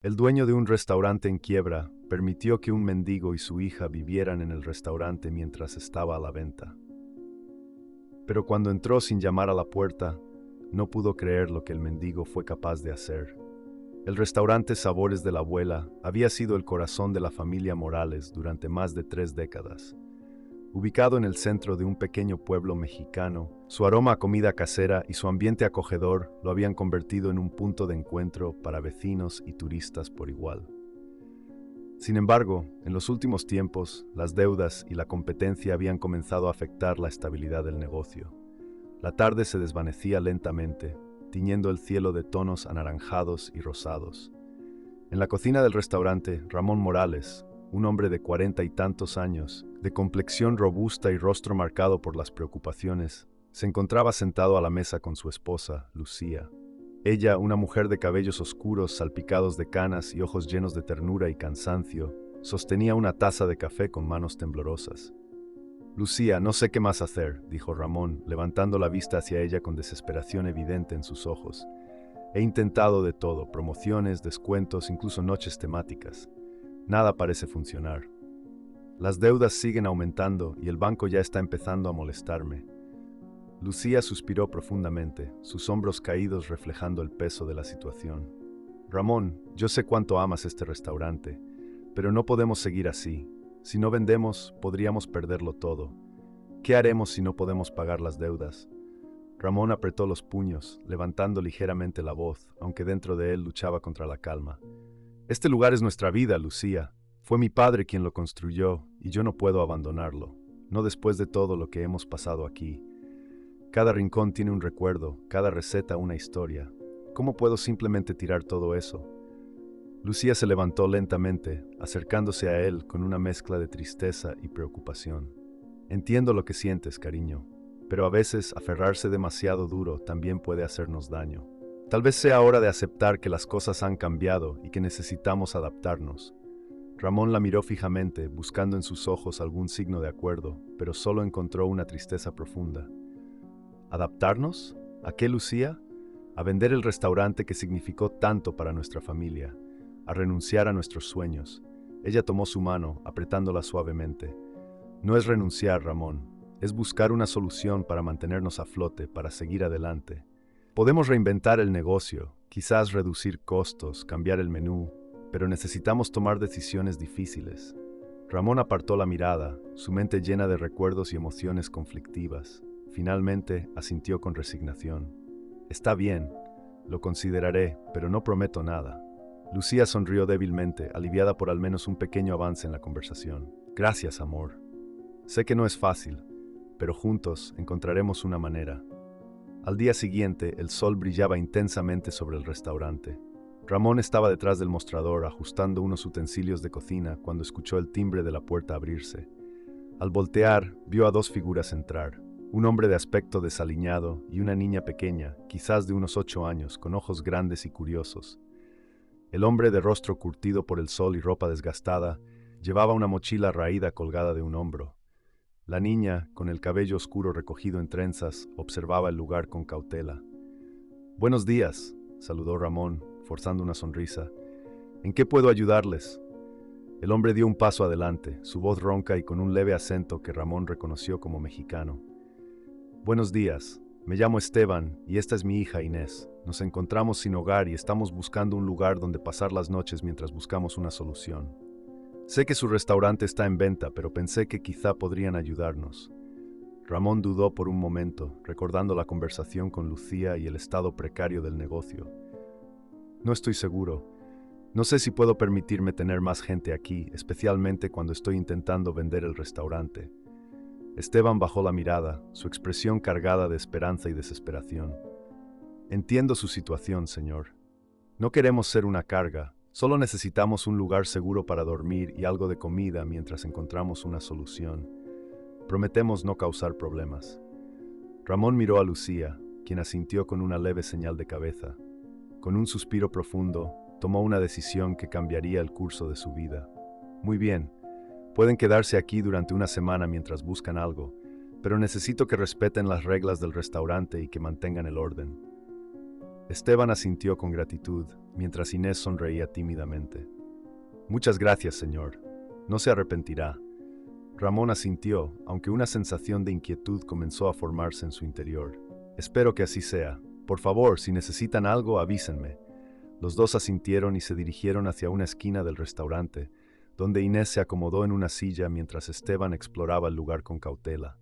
El dueño de un restaurante en quiebra permitió que un mendigo y su hija vivieran en el restaurante mientras estaba a la venta. Pero cuando entró sin llamar a la puerta, no pudo creer lo que el mendigo fue capaz de hacer. El restaurante Sabores de la Abuela había sido el corazón de la familia Morales durante más de 3 décadas. Ubicado en el centro de un pequeño pueblo mexicano, su aroma a comida casera y su ambiente acogedor lo habían convertido en un punto de encuentro para vecinos y turistas por igual. Sin embargo, en los últimos tiempos, las deudas y la competencia habían comenzado a afectar la estabilidad del negocio. La tarde se desvanecía lentamente, tiñendo el cielo de tonos anaranjados y rosados. En la cocina del restaurante, Ramón Morales, un hombre de 40 y tantos años, de complexión robusta y rostro marcado por las preocupaciones, se encontraba sentado a la mesa con su esposa, Lucía. Ella, una mujer de cabellos oscuros, salpicados de canas y ojos llenos de ternura y cansancio, sostenía una taza de café con manos temblorosas. Lucía, no sé qué más hacer, dijo Ramón, levantando la vista hacia ella con desesperación evidente en sus ojos. He intentado de todo, promociones, descuentos, incluso noches temáticas. Nada parece funcionar. Las deudas siguen aumentando y el banco ya está empezando a molestarme. Lucía suspiró profundamente, sus hombros caídos reflejando el peso de la situación. Ramón, yo sé cuánto amas este restaurante, pero no podemos seguir así. Si no vendemos, podríamos perderlo todo. ¿Qué haremos si no podemos pagar las deudas? Ramón apretó los puños, levantando ligeramente la voz, aunque dentro de él luchaba contra la calma. Este lugar es nuestra vida, Lucía. Fue mi padre quien lo construyó, y yo no puedo abandonarlo, no después de todo lo que hemos pasado aquí. Cada rincón tiene un recuerdo, cada receta una historia. ¿Cómo puedo simplemente tirar todo eso? Lucía se levantó lentamente, acercándose a él con una mezcla de tristeza y preocupación. Entiendo lo que sientes, cariño, pero a veces aferrarse demasiado duro también puede hacernos daño. Tal vez sea hora de aceptar que las cosas han cambiado y que necesitamos adaptarnos. Ramón la miró fijamente, buscando en sus ojos algún signo de acuerdo, pero solo encontró una tristeza profunda. ¿Adaptarnos? ¿A qué, Lucía? A vender el restaurante que significó tanto para nuestra familia, a renunciar a nuestros sueños. Ella tomó su mano, apretándola suavemente. No es renunciar, Ramón, es buscar una solución para mantenernos a flote, para seguir adelante. Podemos reinventar el negocio, quizás reducir costos, cambiar el menú, pero necesitamos tomar decisiones difíciles. Ramón apartó la mirada, su mente llena de recuerdos y emociones conflictivas. Finalmente, asintió con resignación. Está bien, lo consideraré, pero no prometo nada. Lucía sonrió débilmente, aliviada por al menos un pequeño avance en la conversación. Gracias, amor. Sé que no es fácil, pero juntos encontraremos una manera. Al día siguiente, el sol brillaba intensamente sobre el restaurante. Ramón estaba detrás del mostrador ajustando unos utensilios de cocina cuando escuchó el timbre de la puerta abrirse. Al voltear, vio a dos figuras entrar. Un hombre de aspecto desaliñado y una niña pequeña, quizás de unos 8 años, con ojos grandes y curiosos. El hombre, de rostro curtido por el sol y ropa desgastada, llevaba una mochila raída colgada de un hombro. La niña, con el cabello oscuro recogido en trenzas, observaba el lugar con cautela. «Buenos días», saludó Ramón, forzando una sonrisa. «¿En qué puedo ayudarles?» El hombre dio un paso adelante, su voz ronca y con un leve acento que Ramón reconoció como mexicano. «Buenos días, me llamo Esteban y esta es mi hija Inés. Nos encontramos sin hogar y estamos buscando un lugar donde pasar las noches mientras buscamos una solución. Sé que su restaurante está en venta, pero pensé que quizá podrían ayudarnos». Ramón dudó por un momento, recordando la conversación con Lucía y el estado precario del negocio. «No estoy seguro. No sé si puedo permitirme tener más gente aquí, especialmente cuando estoy intentando vender el restaurante». Esteban bajó la mirada, su expresión cargada de esperanza y desesperación. «Entiendo su situación, señor. No queremos ser una carga, solo necesitamos un lugar seguro para dormir y algo de comida mientras encontramos una solución. Prometemos no causar problemas». Ramón miró a Lucía, quien asintió con una leve señal de cabeza. Con un suspiro profundo, tomó una decisión que cambiaría el curso de su vida. «Muy bien. Pueden quedarse aquí durante una semana mientras buscan algo, pero necesito que respeten las reglas del restaurante y que mantengan el orden». Esteban asintió con gratitud, mientras Inés sonreía tímidamente. Muchas gracias, señor. No se arrepentirá. Ramón asintió, aunque una sensación de inquietud comenzó a formarse en su interior. Espero que así sea. Por favor, si necesitan algo, avísenme. Los dos asintieron y se dirigieron hacia una esquina del restaurante, donde Inés se acomodó en una silla mientras Esteban exploraba el lugar con cautela.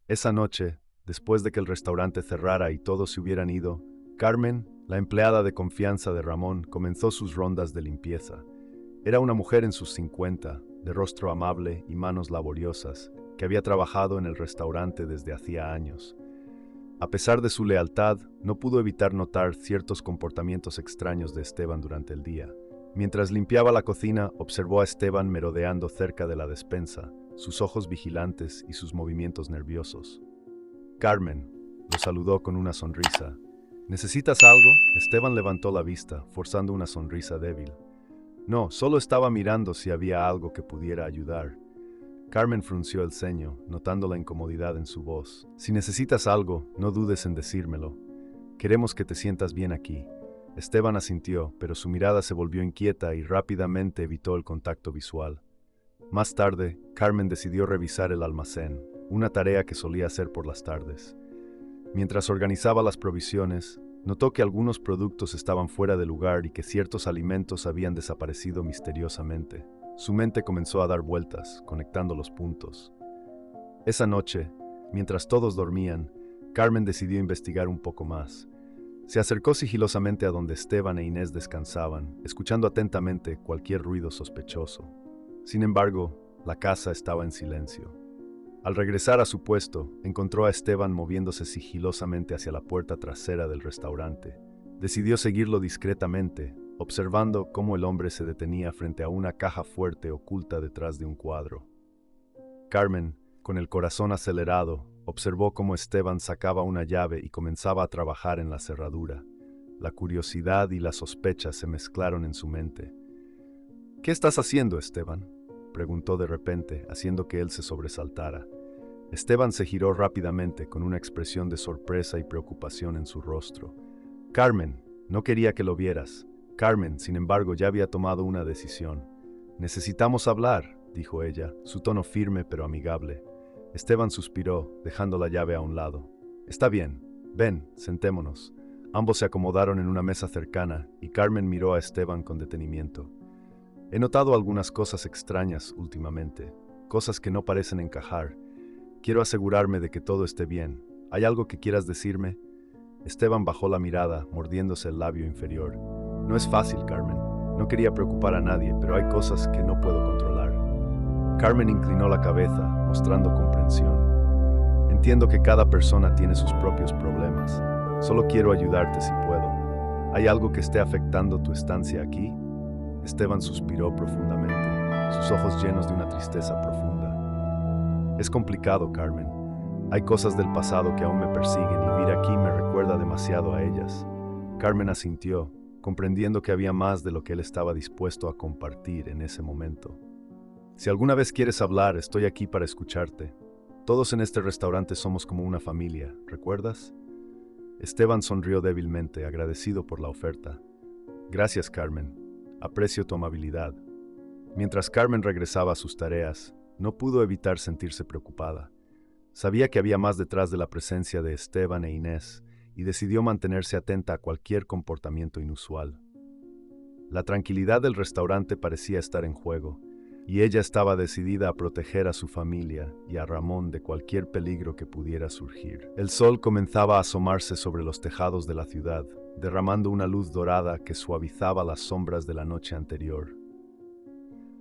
Esa noche, después de que el restaurante cerrara y todos se hubieran ido, Carmen, la empleada de confianza de Ramón, comenzó sus rondas de limpieza. Era una mujer en sus 50, de rostro amable y manos laboriosas, que había trabajado en el restaurante desde hacía años. A pesar de su lealtad, no pudo evitar notar ciertos comportamientos extraños de Esteban durante el día. Mientras limpiaba la cocina, observó a Esteban merodeando cerca de la despensa, sus ojos vigilantes y sus movimientos nerviosos. Carmen lo saludó con una sonrisa. ¿Necesitas algo? Esteban levantó la vista, forzando una sonrisa débil. No, solo estaba mirando si había algo que pudiera ayudar. Carmen frunció el ceño, notando la incomodidad en su voz. Si necesitas algo, no dudes en decírmelo. Queremos que te sientas bien aquí. Esteban asintió, pero su mirada se volvió inquieta y rápidamente evitó el contacto visual. Más tarde, Carmen decidió revisar el almacén, una tarea que solía hacer por las tardes. Mientras organizaba las provisiones, notó que algunos productos estaban fuera de lugar y que ciertos alimentos habían desaparecido misteriosamente. Su mente comenzó a dar vueltas, conectando los puntos. Esa noche, mientras todos dormían, Carmen decidió investigar un poco más. Se acercó sigilosamente a donde Esteban e Inés descansaban, escuchando atentamente cualquier ruido sospechoso. Sin embargo, la casa estaba en silencio. Al regresar a su puesto, encontró a Esteban moviéndose sigilosamente hacia la puerta trasera del restaurante. Decidió seguirlo discretamente, observando cómo el hombre se detenía frente a una caja fuerte oculta detrás de un cuadro. Carmen, con el corazón acelerado, observó cómo Esteban sacaba una llave y comenzaba a trabajar en la cerradura. La curiosidad y la sospecha se mezclaron en su mente. ¿Qué estás haciendo, Esteban?, preguntó de repente, haciendo que él se sobresaltara. Esteban se giró rápidamente, con una expresión de sorpresa y preocupación en su rostro. Carmen, no quería que lo vieras. Carmen, sin embargo, ya había tomado una decisión. Necesitamos hablar, dijo ella, su tono firme pero amigable. Esteban suspiró, dejando la llave a un lado. Está bien, ven, sentémonos. Ambos se acomodaron en una mesa cercana y Carmen miró a Esteban con detenimiento. He notado algunas cosas extrañas últimamente, cosas que no parecen encajar. Quiero asegurarme de que todo esté bien. ¿Hay algo que quieras decirme? Esteban bajó la mirada, mordiéndose el labio inferior. No es fácil, Carmen. No quería preocupar a nadie, pero hay cosas que no puedo controlar. Carmen inclinó la cabeza, mostrando comprensión. Entiendo que cada persona tiene sus propios problemas. Solo quiero ayudarte si puedo. ¿Hay algo que esté afectando tu estancia aquí? Esteban suspiró profundamente, sus ojos llenos de una tristeza profunda. Es complicado, Carmen. Hay cosas del pasado que aún me persiguen y vivir aquí me recuerda demasiado a ellas. Carmen asintió, comprendiendo que había más de lo que él estaba dispuesto a compartir en ese momento. Si alguna vez quieres hablar, estoy aquí para escucharte. Todos en este restaurante somos como una familia, ¿recuerdas? Esteban sonrió débilmente, agradecido por la oferta. Gracias, Carmen. Aprecio tu amabilidad. Mientras Carmen regresaba a sus tareas, no pudo evitar sentirse preocupada. Sabía que había más detrás de la presencia de Esteban e Inés y decidió mantenerse atenta a cualquier comportamiento inusual. La tranquilidad del restaurante parecía estar en juego, y ella estaba decidida a proteger a su familia y a Ramón de cualquier peligro que pudiera surgir. El sol comenzaba a asomarse sobre los tejados de la ciudad, derramando una luz dorada que suavizaba las sombras de la noche anterior.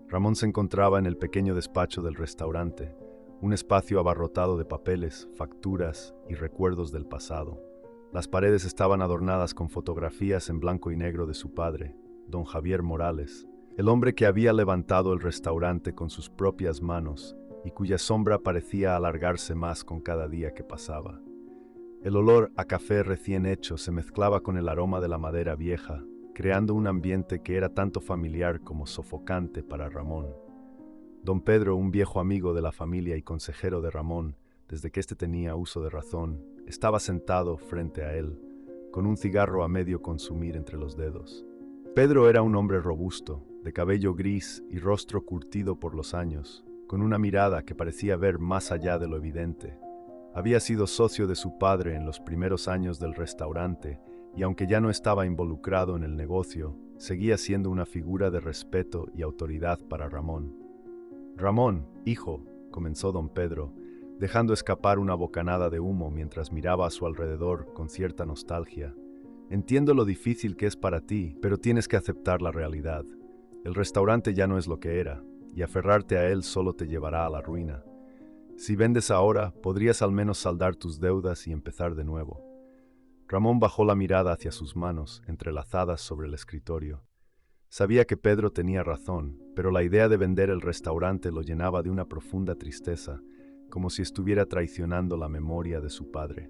Ramón se encontraba en el pequeño despacho del restaurante, un espacio abarrotado de papeles, facturas y recuerdos del pasado. Las paredes estaban adornadas con fotografías en blanco y negro de su padre, don Javier Morales, el hombre que había levantado el restaurante con sus propias manos y cuya sombra parecía alargarse más con cada día que pasaba. El olor a café recién hecho se mezclaba con el aroma de la madera vieja, creando un ambiente que era tanto familiar como sofocante para Ramón. Don Pedro, un viejo amigo de la familia y consejero de Ramón, desde que éste tenía uso de razón, estaba sentado frente a él, con un cigarro a medio consumir entre los dedos. Pedro era un hombre robusto, de cabello gris y rostro curtido por los años, con una mirada que parecía ver más allá de lo evidente. Había sido socio de su padre en los primeros años del restaurante y aunque ya no estaba involucrado en el negocio, seguía siendo una figura de respeto y autoridad para Ramón. «Ramón, hijo», comenzó don Pedro, dejando escapar una bocanada de humo mientras miraba a su alrededor con cierta nostalgia. «Entiendo lo difícil que es para ti, pero tienes que aceptar la realidad. El restaurante ya no es lo que era, y aferrarte a él solo te llevará a la ruina. Si vendes ahora, podrías al menos saldar tus deudas y empezar de nuevo». Ramón bajó la mirada hacia sus manos, entrelazadas sobre el escritorio. Sabía que Pedro tenía razón, pero la idea de vender el restaurante lo llenaba de una profunda tristeza, como si estuviera traicionando la memoria de su padre.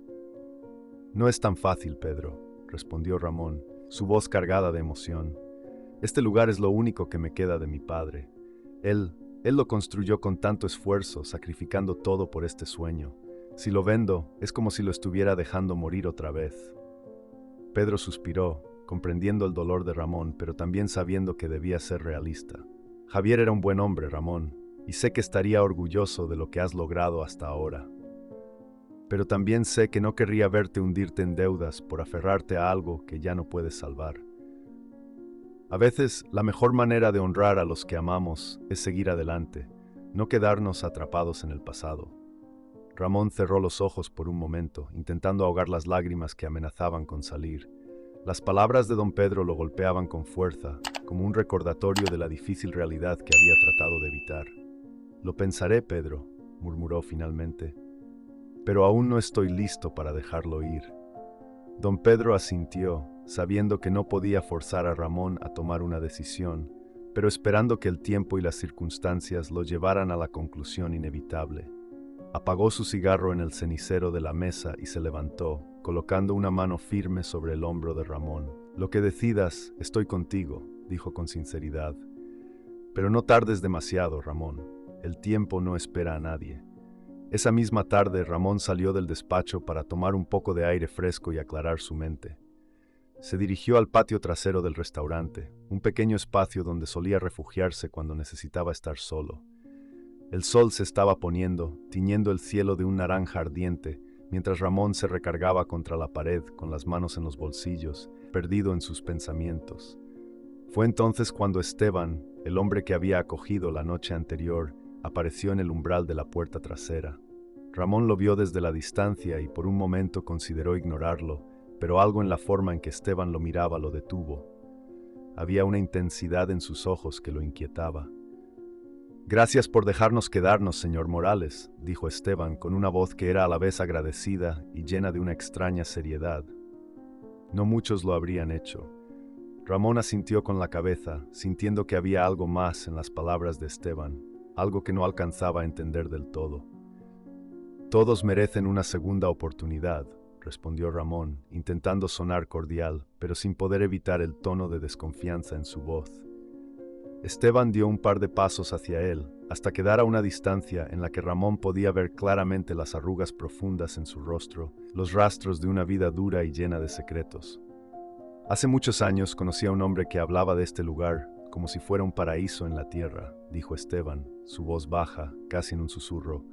«No es tan fácil, Pedro», respondió Ramón, su voz cargada de emoción. «Este lugar es lo único que me queda de mi padre. Él lo construyó con tanto esfuerzo, sacrificando todo por este sueño. Si lo vendo, es como si lo estuviera dejando morir otra vez». Pedro suspiró, comprendiendo el dolor de Ramón, pero también sabiendo que debía ser realista. «Javier era un buen hombre, Ramón, y sé que estaría orgulloso de lo que has logrado hasta ahora. Pero también sé que no querría verte hundirte en deudas por aferrarte a algo que ya no puedes salvar. A veces, la mejor manera de honrar a los que amamos es seguir adelante, no quedarnos atrapados en el pasado». Ramón cerró los ojos por un momento, intentando ahogar las lágrimas que amenazaban con salir. Las palabras de don Pedro lo golpeaban con fuerza, como un recordatorio de la difícil realidad que había tratado de evitar. «Lo pensaré, Pedro», murmuró finalmente, «pero aún no estoy listo para dejarlo ir». Don Pedro asintió, sabiendo que no podía forzar a Ramón a tomar una decisión, pero esperando que el tiempo y las circunstancias lo llevaran a la conclusión inevitable. Apagó su cigarro en el cenicero de la mesa y se levantó, colocando una mano firme sobre el hombro de Ramón. «Lo que decidas, estoy contigo», dijo con sinceridad. «Pero no tardes demasiado, Ramón. El tiempo no espera a nadie». Esa misma tarde, Ramón salió del despacho para tomar un poco de aire fresco y aclarar su mente. Se dirigió al patio trasero del restaurante, un pequeño espacio donde solía refugiarse cuando necesitaba estar solo. El sol se estaba poniendo, tiñendo el cielo de un naranja ardiente, mientras Ramón se recargaba contra la pared con las manos en los bolsillos, perdido en sus pensamientos. Fue entonces cuando Esteban, el hombre que había acogido la noche anterior, apareció en el umbral de la puerta trasera. Ramón lo vio desde la distancia y por un momento consideró ignorarlo, pero algo en la forma en que Esteban lo miraba lo detuvo. Había una intensidad en sus ojos que lo inquietaba. «Gracias por dejarnos quedarnos, señor Morales», dijo Esteban con una voz que era a la vez agradecida y llena de una extraña seriedad. No muchos lo habrían hecho. Ramón asintió con la cabeza, sintiendo que había algo más en las palabras de Esteban, algo que no alcanzaba a entender del todo. «Todos merecen una segunda oportunidad», respondió Ramón, intentando sonar cordial, pero sin poder evitar el tono de desconfianza en su voz. Esteban dio un par de pasos hacia él, hasta quedar a una distancia en la que Ramón podía ver claramente las arrugas profundas en su rostro, los rastros de una vida dura y llena de secretos. «Hace muchos años conocí a un hombre que hablaba de este lugar como si fuera un paraíso en la tierra», dijo Esteban, su voz baja, casi en un susurro.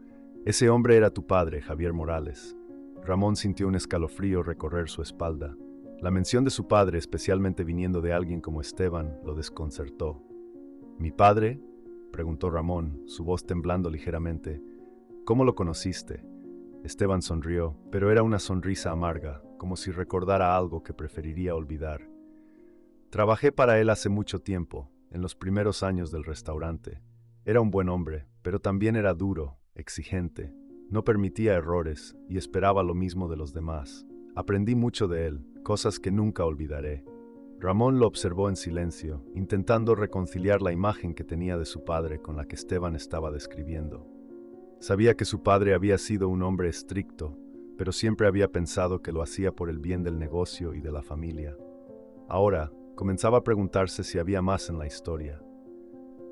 «Ese hombre era tu padre, Javier Morales». Ramón sintió un escalofrío recorrer su espalda. La mención de su padre, especialmente viniendo de alguien como Esteban, lo desconcertó. «¿Mi padre?», preguntó Ramón, su voz temblando ligeramente. «¿Cómo lo conociste?». Esteban sonrió, pero era una sonrisa amarga, como si recordara algo que preferiría olvidar. «Trabajé para él hace mucho tiempo, en los primeros años del restaurante. Era un buen hombre, pero también era duro, exigente. No permitía errores y esperaba lo mismo de los demás. Aprendí mucho de él, cosas que nunca olvidaré». Ramón lo observó en silencio, intentando reconciliar la imagen que tenía de su padre con la que Esteban estaba describiendo. Sabía que su padre había sido un hombre estricto, pero siempre había pensado que lo hacía por el bien del negocio y de la familia. Ahora, comenzaba a preguntarse si había más en la historia.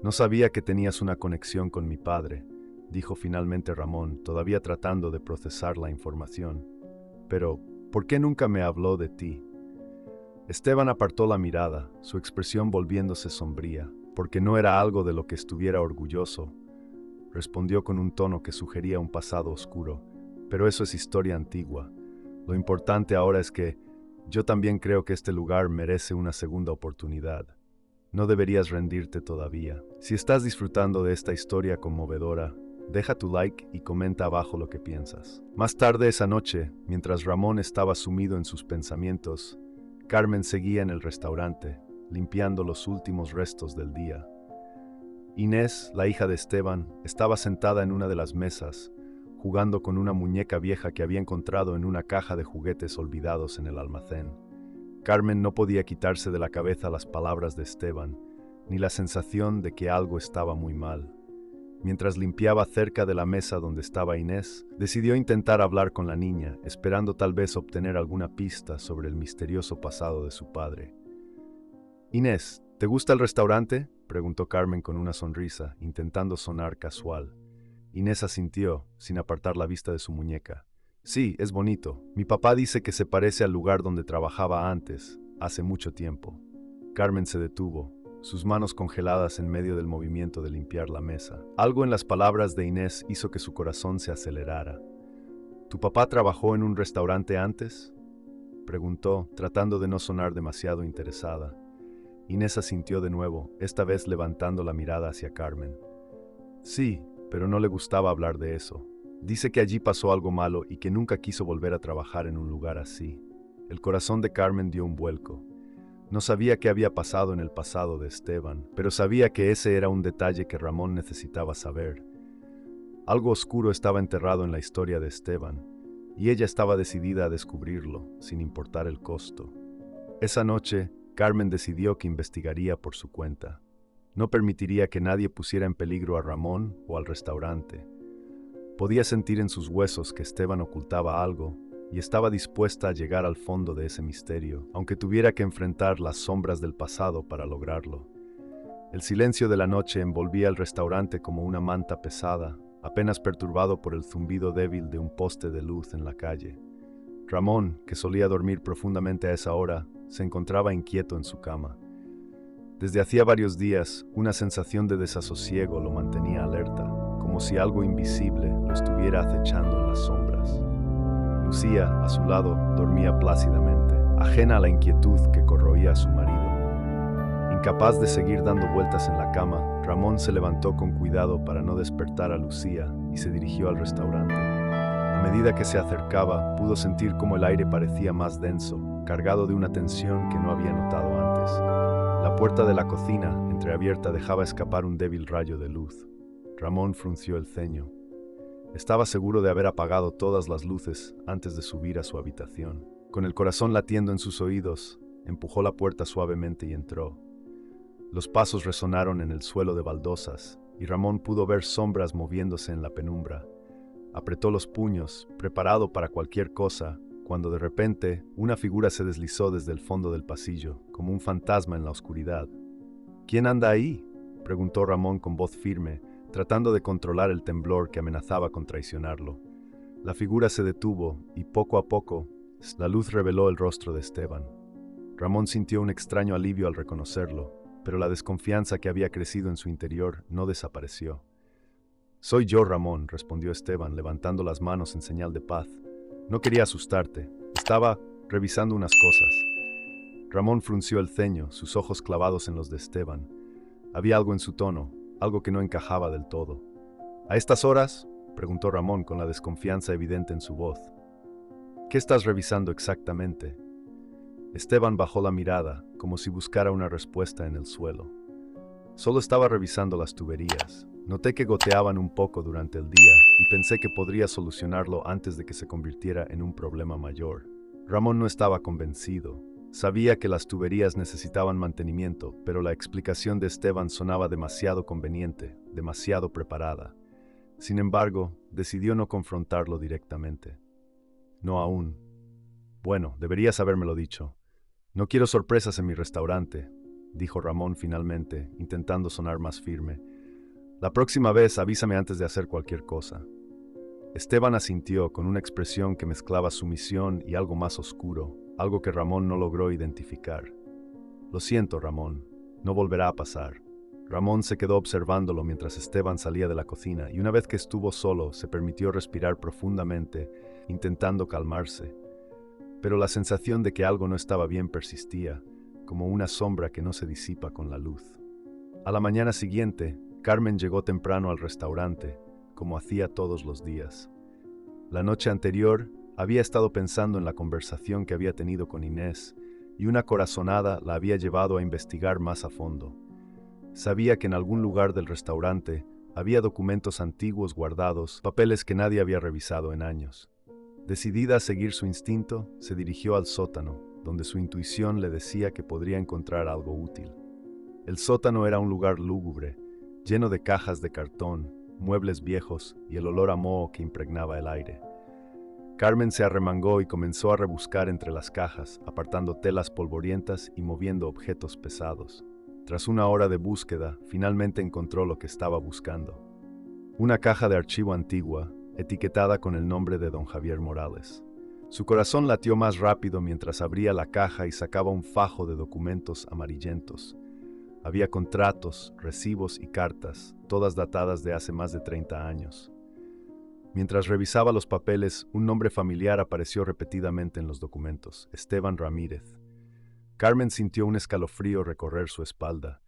«No sabía que tenías una conexión con mi padre», dijo finalmente Ramón, todavía tratando de procesar la información. «Pero, ¿por qué nunca me habló de ti? Esteban apartó la mirada, su expresión volviéndose sombría, porque no era algo de lo que estuviera orgulloso. Respondió con un tono que sugería un pasado oscuro, pero eso es historia antigua. Lo importante ahora es que yo también creo que este lugar merece una segunda oportunidad. No deberías rendirte todavía. Si estás disfrutando de esta historia conmovedora, deja tu like y comenta abajo lo que piensas. Más tarde esa noche, mientras Ramón estaba sumido en sus pensamientos, Carmen seguía en el restaurante, limpiando los últimos restos del día. Inés, la hija de Esteban, estaba sentada en una de las mesas, jugando con una muñeca vieja que había encontrado en una caja de juguetes olvidados en el almacén. Carmen no podía quitarse de la cabeza las palabras de Esteban, ni la sensación de que algo estaba muy mal. Mientras limpiaba cerca de la mesa donde estaba Inés, decidió intentar hablar con la niña, esperando tal vez obtener alguna pista sobre el misterioso pasado de su padre. «Inés, ¿te gusta el restaurante?», preguntó Carmen con una sonrisa, intentando sonar casual. Inés asintió, sin apartar la vista de su muñeca. «Sí, es bonito. Mi papá dice que se parece al lugar donde trabajaba antes, hace mucho tiempo». Carmen se detuvo, sus manos congeladas en medio del movimiento de limpiar la mesa. Algo en las palabras de Inés hizo que su corazón se acelerara. «¿Tu papá trabajó en un restaurante antes?», preguntó, tratando de no sonar demasiado interesada. Inés asintió de nuevo, esta vez levantando la mirada hacia Carmen. «Sí, pero no le gustaba hablar de eso. Dice que allí pasó algo malo y que nunca quiso volver a trabajar en un lugar así». El corazón de Carmen dio un vuelco. No sabía qué había pasado en el pasado de Esteban, pero sabía que ese era un detalle que Ramón necesitaba saber. Algo oscuro estaba enterrado en la historia de Esteban, y ella estaba decidida a descubrirlo, sin importar el costo. Esa noche, Carmen decidió que investigaría por su cuenta. No permitiría que nadie pusiera en peligro a Ramón o al restaurante. Podía sentir en sus huesos que Esteban ocultaba algo, y estaba dispuesta a llegar al fondo de ese misterio, aunque tuviera que enfrentar las sombras del pasado para lograrlo. El silencio de la noche envolvía el restaurante como una manta pesada, apenas perturbado por el zumbido débil de un poste de luz en la calle. Ramón, que solía dormir profundamente a esa hora, se encontraba inquieto en su cama. Desde hacía varios días, una sensación de desasosiego lo mantenía alerta, como si algo invisible lo estuviera acechando en las sombras. Lucía, a su lado, dormía plácidamente, ajena a la inquietud que corroía a su marido. Incapaz de seguir dando vueltas en la cama, Ramón se levantó con cuidado para no despertar a Lucía y se dirigió al restaurante. A medida que se acercaba, pudo sentir cómo el aire parecía más denso, cargado de una tensión que no había notado antes. La puerta de la cocina, entreabierta, dejaba escapar un débil rayo de luz. Ramón frunció el ceño. Estaba seguro de haber apagado todas las luces antes de subir a su habitación. Con el corazón latiendo en sus oídos, empujó la puerta suavemente y entró. Los pasos resonaron en el suelo de baldosas, y Ramón pudo ver sombras moviéndose en la penumbra. Apretó los puños, preparado para cualquier cosa, cuando de repente una figura se deslizó desde el fondo del pasillo, como un fantasma en la oscuridad. «¿Quién anda ahí?», preguntó Ramón con voz firme, tratando de controlar el temblor que amenazaba con traicionarlo. La figura se detuvo y poco a poco la luz reveló el rostro de Esteban. Ramón sintió un extraño alivio al reconocerlo, pero la desconfianza que había crecido en su interior no desapareció. «Soy yo, Ramón», respondió Esteban, levantando las manos en señal de paz. «No quería asustarte. Estaba revisando unas cosas». Ramón frunció el ceño, sus ojos clavados en los de Esteban. Había algo en su tono, algo que no encajaba del todo. «¿A estas horas?», preguntó Ramón con la desconfianza evidente en su voz. «¿Qué estás revisando exactamente?». Esteban bajó la mirada, como si buscara una respuesta en el suelo. «Solo estaba revisando las tuberías. Noté que goteaban un poco durante el día y pensé que podría solucionarlo antes de que se convirtiera en un problema mayor». Ramón no estaba convencido. Sabía que las tuberías necesitaban mantenimiento, pero la explicación de Esteban sonaba demasiado conveniente, demasiado preparada. Sin embargo, decidió no confrontarlo directamente. «No aún». «Bueno, deberías habérmelo dicho. No quiero sorpresas en mi restaurante», dijo Ramón finalmente, intentando sonar más firme. «La próxima vez avísame antes de hacer cualquier cosa». Esteban asintió con una expresión que mezclaba sumisión y algo más oscuro, algo que Ramón no logró identificar. Lo siento, Ramón, no volverá a pasar. Ramón se quedó observándolo mientras Esteban salía de la cocina y una vez que estuvo solo se permitió respirar profundamente, intentando calmarse. Pero la sensación de que algo no estaba bien persistía, como una sombra que no se disipa con la luz. A la mañana siguiente, Carmen llegó temprano al restaurante, como hacía todos los días. La noche anterior, había estado pensando en la conversación que había tenido con Inés, y una corazonada la había llevado a investigar más a fondo. Sabía que en algún lugar del restaurante había documentos antiguos guardados, papeles que nadie había revisado en años. Decidida a seguir su instinto, se dirigió al sótano, donde su intuición le decía que podría encontrar algo útil. El sótano era un lugar lúgubre, lleno de cajas de cartón, muebles viejos y el olor a moho que impregnaba el aire. Carmen se arremangó y comenzó a rebuscar entre las cajas, apartando telas polvorientas y moviendo objetos pesados. Tras una hora de búsqueda, finalmente encontró lo que estaba buscando. Una caja de archivo antigua, etiquetada con el nombre de don Javier Morales. Su corazón latió más rápido mientras abría la caja y sacaba un fajo de documentos amarillentos. Había contratos, recibos y cartas, todas datadas de hace más de 30 años. Mientras revisaba los papeles, un nombre familiar apareció repetidamente en los documentos: Esteban Ramírez. Carmen sintió un escalofrío recorrer su espalda.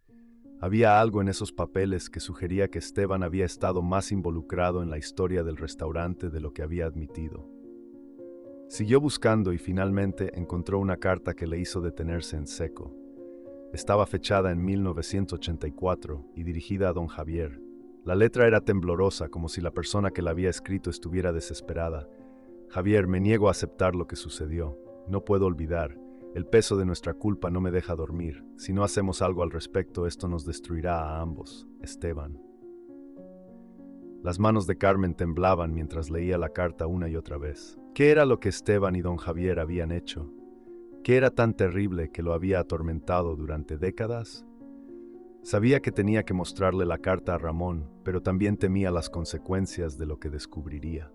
Había algo en esos papeles que sugería que Esteban había estado más involucrado en la historia del restaurante de lo que había admitido. Siguió buscando y finalmente encontró una carta que le hizo detenerse en seco. Estaba fechada en 1984 y dirigida a don Javier. La letra era temblorosa, como si la persona que la había escrito estuviera desesperada. Javier, me niego a aceptar lo que sucedió. No puedo olvidar. El peso de nuestra culpa no me deja dormir. Si no hacemos algo al respecto, esto nos destruirá a ambos. Esteban. Las manos de Carmen temblaban mientras leía la carta una y otra vez. ¿Qué era lo que Esteban y don Javier habían hecho? ¿Qué era tan terrible que lo había atormentado durante décadas? Sabía que tenía que mostrarle la carta a Ramón, pero también temía las consecuencias de lo que descubriría.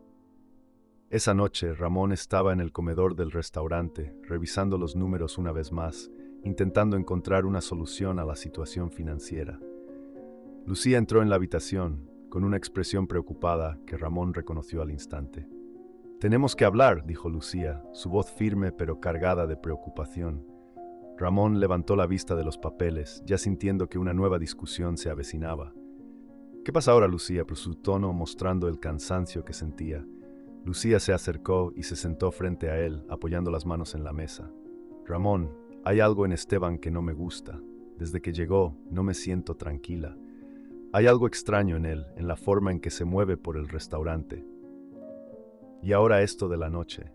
Esa noche, Ramón estaba en el comedor del restaurante, revisando los números una vez más, intentando encontrar una solución a la situación financiera. Lucía entró en la habitación, con una expresión preocupada que Ramón reconoció al instante. «Tenemos que hablar», dijo Lucía, su voz firme pero cargada de preocupación. Ramón levantó la vista de los papeles, ya sintiendo que una nueva discusión se avecinaba. «¿Qué pasa ahora, Lucía?», por su tono mostrando el cansancio que sentía. Lucía se acercó y se sentó frente a él, apoyando las manos en la mesa. «Ramón, hay algo en Esteban que no me gusta. Desde que llegó, no me siento tranquila. Hay algo extraño en él, en la forma en que se mueve por el restaurante. Y ahora esto de la noche.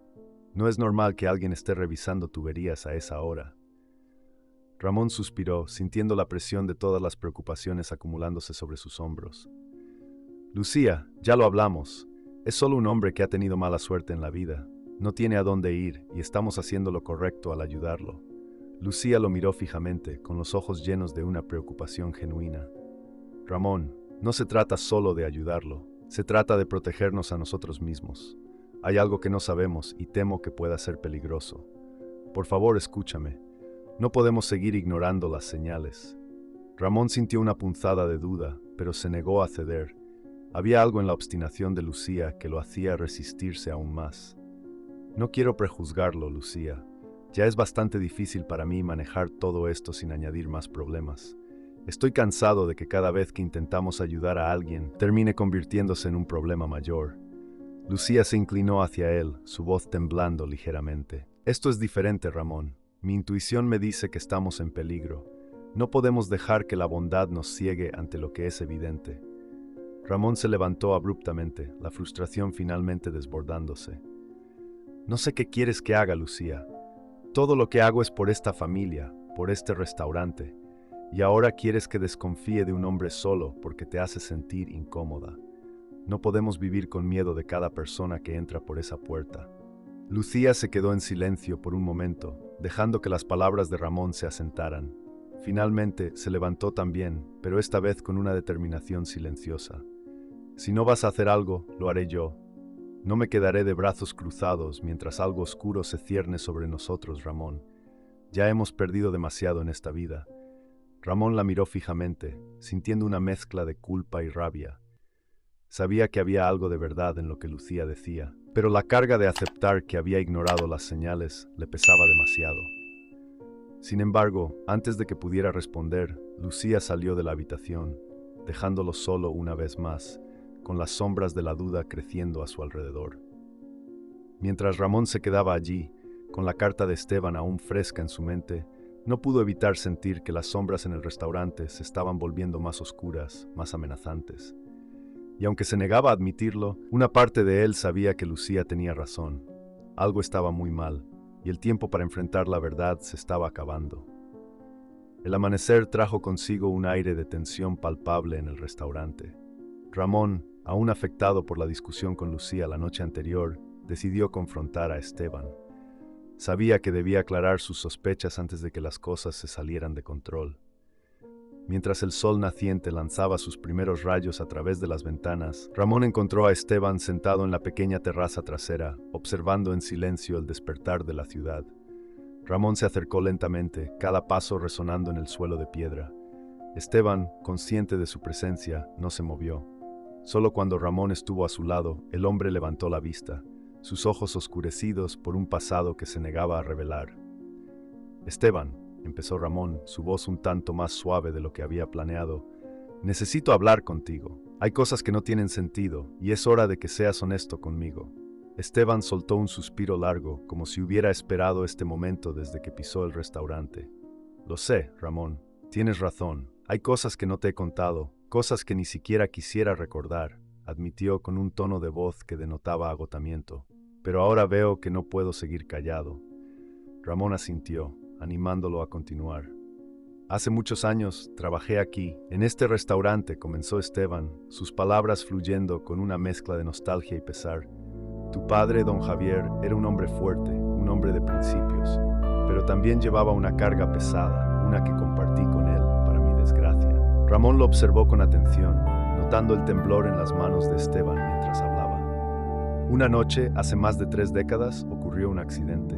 No es normal que alguien esté revisando tuberías a esa hora». Ramón suspiró, sintiendo la presión de todas las preocupaciones acumulándose sobre sus hombros. «Lucía, ya lo hablamos. Es solo un hombre que ha tenido mala suerte en la vida. No tiene a dónde ir y estamos haciendo lo correcto al ayudarlo». Lucía lo miró fijamente, con los ojos llenos de una preocupación genuina. «Ramón, no se trata solo de ayudarlo. Se trata de protegernos a nosotros mismos. Hay algo que no sabemos y temo que pueda ser peligroso. Por favor, escúchame. No podemos seguir ignorando las señales». Ramón sintió una punzada de duda, pero se negó a ceder. Había algo en la obstinación de Lucía que lo hacía resistirse aún más. «No quiero prejuzgarlo, Lucía. Ya es bastante difícil para mí manejar todo esto sin añadir más problemas. Estoy cansado de que cada vez que intentamos ayudar a alguien termine convirtiéndose en un problema mayor». Lucía se inclinó hacia él, su voz temblando ligeramente. «Esto es diferente, Ramón. Mi intuición me dice que estamos en peligro. No podemos dejar que la bondad nos ciegue ante lo que es evidente». Ramón se levantó abruptamente, la frustración finalmente desbordándose. «No sé qué quieres que haga, Lucía. Todo lo que hago es por esta familia, por este restaurante. Y ahora quieres que desconfíe de un hombre solo porque te hace sentir incómoda. No podemos vivir con miedo de cada persona que entra por esa puerta». Lucía se quedó en silencio por un momento, dejando que las palabras de Ramón se asentaran. Finalmente se levantó también, pero esta vez con una determinación silenciosa. «Si no vas a hacer algo, lo haré yo. No me quedaré de brazos cruzados mientras algo oscuro se cierne sobre nosotros, Ramón. Ya hemos perdido demasiado en esta vida. Ramón la miró fijamente, sintiendo una mezcla de culpa y rabia. Sabía que había algo de verdad en lo que Lucía decía, pero la carga de aceptar que había ignorado las señales le pesaba demasiado. Sin embargo, antes de que pudiera responder, Lucía salió de la habitación, dejándolo solo una vez más, con las sombras de la duda creciendo a su alrededor. Mientras Ramón se quedaba allí, con la carta de Esteban aún fresca en su mente, no pudo evitar sentir que las sombras en el restaurante se estaban volviendo más oscuras, más amenazantes. Y aunque se negaba a admitirlo, una parte de él sabía que Lucía tenía razón. Algo estaba muy mal, y el tiempo para enfrentar la verdad se estaba acabando. El amanecer trajo consigo un aire de tensión palpable en el restaurante. Ramón, aún afectado por la discusión con Lucía la noche anterior, decidió confrontar a Esteban. Sabía que debía aclarar sus sospechas antes de que las cosas se salieran de control. Mientras el sol naciente lanzaba sus primeros rayos a través de las ventanas, Ramón encontró a Esteban sentado en la pequeña terraza trasera, observando en silencio el despertar de la ciudad. Ramón se acercó lentamente, cada paso resonando en el suelo de piedra. Esteban, consciente de su presencia, no se movió. Solo cuando Ramón estuvo a su lado, el hombre levantó la vista, sus ojos oscurecidos por un pasado que se negaba a revelar. «Esteban», empezó Ramón, su voz un tanto más suave de lo que había planeado, «necesito hablar contigo. Hay cosas que no tienen sentido, y es hora de que seas honesto conmigo». Esteban soltó un suspiro largo, como si hubiera esperado este momento desde que pisó el restaurante. «Lo sé, Ramón. Tienes razón. Hay cosas que no te he contado, cosas que ni siquiera quisiera recordar», admitió con un tono de voz que denotaba agotamiento. «Pero ahora veo que no puedo seguir callado». Ramón asintió, animándolo a continuar. «Hace muchos años trabajé aquí, en este restaurante», comenzó Esteban, sus palabras fluyendo con una mezcla de nostalgia y pesar. «Tu padre, don Javier, era un hombre fuerte, un hombre de principios, pero también llevaba una carga pesada, una que compartí con él, para mi desgracia». Ramón lo observó con atención, notando el temblor en las manos de Esteban mientras hablaba. Una noche, hace más de 3 décadas, ocurrió un accidente.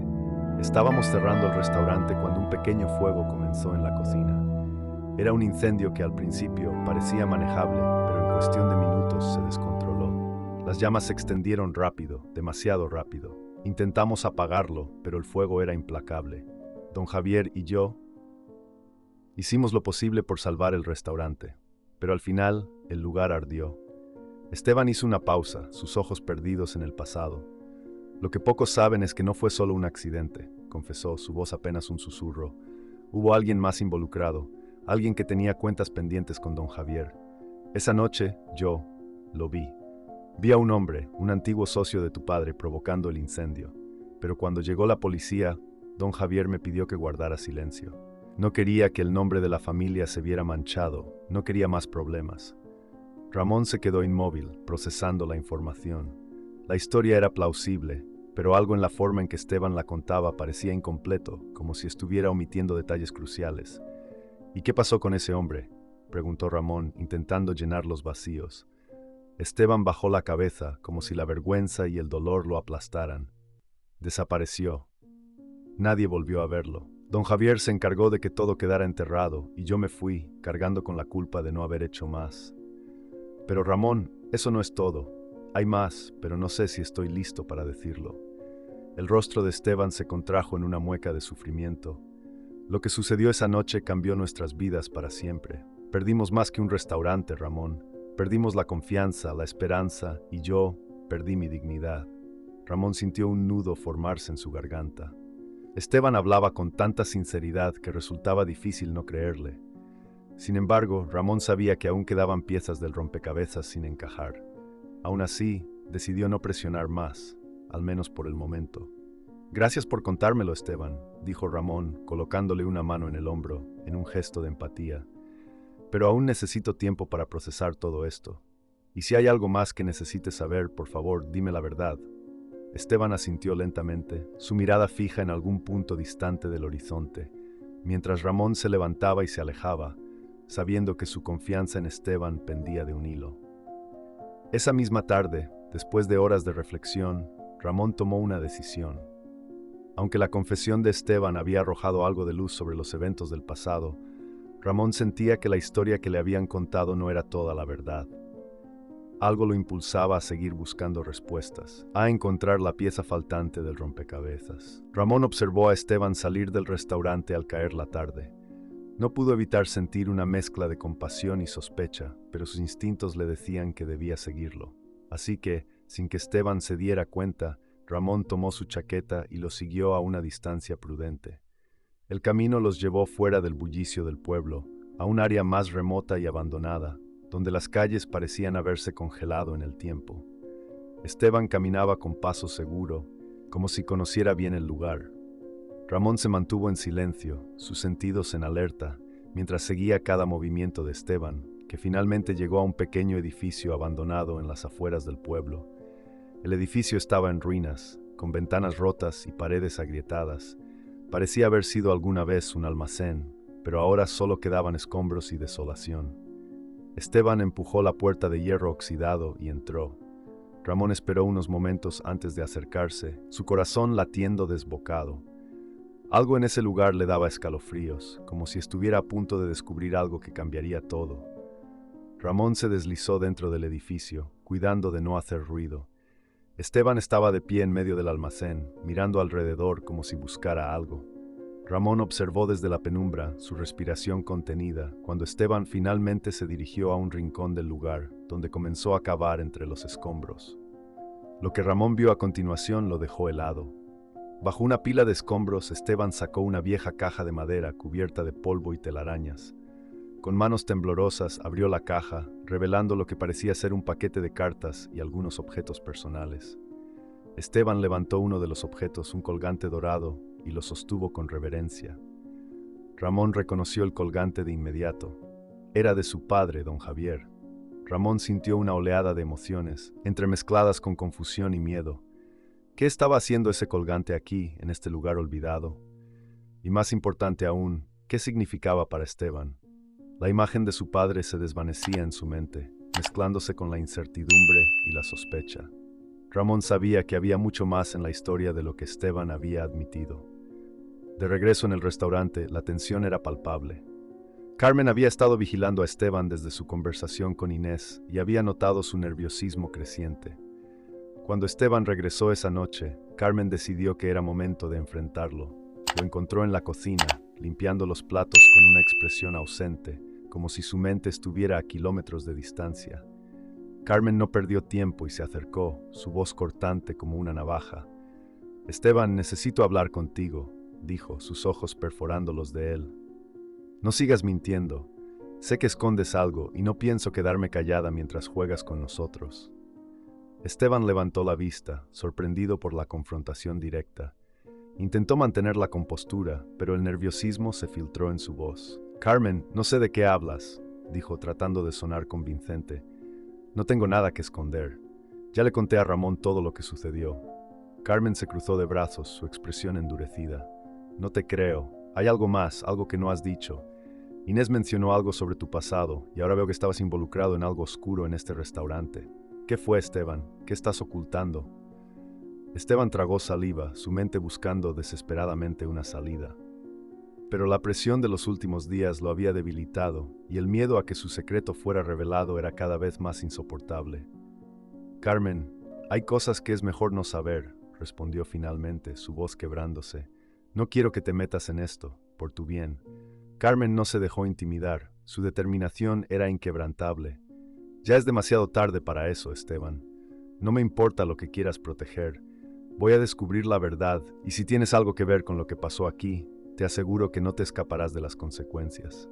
Estábamos cerrando el restaurante cuando un pequeño fuego comenzó en la cocina. Era un incendio que al principio parecía manejable, pero en cuestión de minutos se descontroló. Las llamas se extendieron rápido, demasiado rápido. Intentamos apagarlo, pero el fuego era implacable. Don Javier y yo hicimos lo posible por salvar el restaurante, pero al final el lugar ardió. Esteban hizo una pausa, sus ojos perdidos en el pasado. «Lo que pocos saben es que no fue solo un accidente», confesó, su voz apenas un susurro. «Hubo alguien más involucrado, alguien que tenía cuentas pendientes con don Javier. Esa noche, yo lo vi. Vi a un hombre, un antiguo socio de tu padre, provocando el incendio. Pero cuando llegó la policía, don Javier me pidió que guardara silencio. No quería que el nombre de la familia se viera manchado, no quería más problemas». Ramón se quedó inmóvil, procesando la información. La historia era plausible, pero algo en la forma en que Esteban la contaba parecía incompleto, como si estuviera omitiendo detalles cruciales. «¿Y qué pasó con ese hombre?», preguntó Ramón, intentando llenar los vacíos. Esteban bajó la cabeza, como si la vergüenza y el dolor lo aplastaran. «Desapareció. Nadie volvió a verlo. Don Javier se encargó de que todo quedara enterrado, y yo me fui, cargando con la culpa de no haber hecho más». «Pero Ramón, eso no es todo. Hay más, pero no sé si estoy listo para decirlo». El rostro de Esteban se contrajo en una mueca de sufrimiento. «Lo que sucedió esa noche cambió nuestras vidas para siempre. Perdimos más que un restaurante, Ramón. Perdimos la confianza, la esperanza, y yo perdí mi dignidad». Ramón sintió un nudo formarse en su garganta. Esteban hablaba con tanta sinceridad que resultaba difícil no creerle. Sin embargo, Ramón sabía que aún quedaban piezas del rompecabezas sin encajar. Aún así, decidió no presionar más, al menos por el momento. «Gracias por contármelo, Esteban», dijo Ramón, colocándole una mano en el hombro, en un gesto de empatía. «Pero aún necesito tiempo para procesar todo esto. Y si hay algo más que necesites saber, por favor, dime la verdad». Esteban asintió lentamente, su mirada fija en algún punto distante del horizonte, mientras Ramón se levantaba y se alejaba, sabiendo que su confianza en Esteban pendía de un hilo. Esa misma tarde, Después de horas de reflexión, Ramón tomó una decisión. Aunque la confesión de Esteban había arrojado algo de luz sobre los eventos del pasado, Ramón sentía que la historia que le habían contado no era toda la verdad. Algo lo impulsaba a seguir buscando respuestas, a encontrar la pieza faltante del rompecabezas. Ramón observó a Esteban salir del restaurante al caer la tarde. No pudo evitar sentir una mezcla de compasión y sospecha, pero sus instintos le decían que debía seguirlo. Así que, sin que Esteban se diera cuenta, Ramón tomó su chaqueta y lo siguió a una distancia prudente. El camino los llevó fuera del bullicio del pueblo, a un área más remota y abandonada, donde las calles parecían haberse congelado en el tiempo. Esteban caminaba con paso seguro, como si conociera bien el lugar. Ramón se mantuvo en silencio, sus sentidos en alerta, mientras seguía cada movimiento de Esteban, que finalmente llegó a un pequeño edificio abandonado en las afueras del pueblo. El edificio estaba en ruinas, con ventanas rotas y paredes agrietadas. Parecía haber sido alguna vez un almacén, pero ahora solo quedaban escombros y desolación. Esteban empujó la puerta de hierro oxidado y entró. Ramón esperó unos momentos antes de acercarse, su corazón latiendo desbocado. Algo en ese lugar le daba escalofríos, como si estuviera a punto de descubrir algo que cambiaría todo. Ramón se deslizó dentro del edificio, cuidando de no hacer ruido. Esteban estaba de pie en medio del almacén, mirando alrededor como si buscara algo. Ramón observó desde la penumbra, su respiración contenida, cuando Esteban finalmente se dirigió a un rincón del lugar, donde comenzó a cavar entre los escombros. Lo que Ramón vio a continuación lo dejó helado. Bajo una pila de escombros, Esteban sacó una vieja caja de madera cubierta de polvo y telarañas. Con manos temblorosas abrió la caja, revelando lo que parecía ser un paquete de cartas y algunos objetos personales. Esteban levantó uno de los objetos, un colgante dorado, y lo sostuvo con reverencia. Ramón reconoció el colgante de inmediato. Era de su padre, don Javier. Ramón sintió una oleada de emociones, entremezcladas con confusión y miedo. ¿Qué estaba haciendo ese colgante aquí, en este lugar olvidado? Y más importante aún, ¿qué significaba para Esteban? La imagen de su padre se desvanecía en su mente, mezclándose con la incertidumbre y la sospecha. Ramón sabía que había mucho más en la historia de lo que Esteban había admitido. De regreso en el restaurante, la tensión era palpable. Carmen había estado vigilando a Esteban desde su conversación con Inés y había notado su nerviosismo creciente. Cuando Esteban regresó esa noche, Carmen decidió que era momento de enfrentarlo. Lo encontró en la cocina, limpiando los platos con una expresión ausente, como si su mente estuviera a kilómetros de distancia. Carmen no perdió tiempo y se acercó, su voz cortante como una navaja. «Esteban, necesito hablar contigo», dijo, sus ojos perforando los de él. «No sigas mintiendo. Sé que escondes algo y no pienso quedarme callada mientras juegas con nosotros». Esteban levantó la vista, sorprendido por la confrontación directa. Intentó mantener la compostura, pero el nerviosismo se filtró en su voz. «Carmen, no sé de qué hablas», dijo, tratando de sonar convincente. «No tengo nada que esconder. Ya le conté a Ramón todo lo que sucedió». Carmen se cruzó de brazos, su expresión endurecida. «No te creo. Hay algo más, algo que no has dicho. Inés mencionó algo sobre tu pasado, y ahora veo que estabas involucrado en algo oscuro en este restaurante. ¿Qué fue, Esteban? ¿Qué estás ocultando?» Esteban tragó saliva, su mente buscando desesperadamente una salida. Pero la presión de los últimos días lo había debilitado, y el miedo a que su secreto fuera revelado era cada vez más insoportable. «Carmen, hay cosas que es mejor no saber», respondió finalmente, su voz quebrándose. «No quiero que te metas en esto, por tu bien». Carmen no se dejó intimidar, su determinación era inquebrantable. «Ya es demasiado tarde para eso, Esteban. No me importa lo que quieras proteger. Voy a descubrir la verdad, y si tienes algo que ver con lo que pasó aquí, te aseguro que no te escaparás de las consecuencias».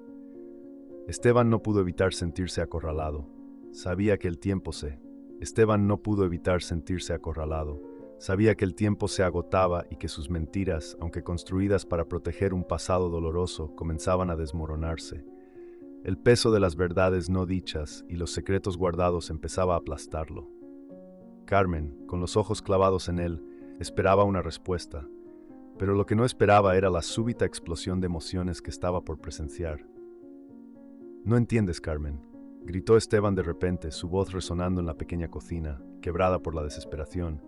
Esteban no pudo evitar sentirse acorralado. Sabía que el tiempo se... Esteban no pudo evitar sentirse acorralado. Sabía que el tiempo se agotaba y que sus mentiras, aunque construidas para proteger un pasado doloroso, comenzaban a desmoronarse. El peso de las verdades no dichas y los secretos guardados empezaba a aplastarlo. Carmen, con los ojos clavados en él, esperaba una respuesta, pero lo que no esperaba era la súbita explosión de emociones que estaba por presenciar. «No entiendes, Carmen. gritó Esteban de repente, su voz resonando en la pequeña cocina, quebrada por la desesperación.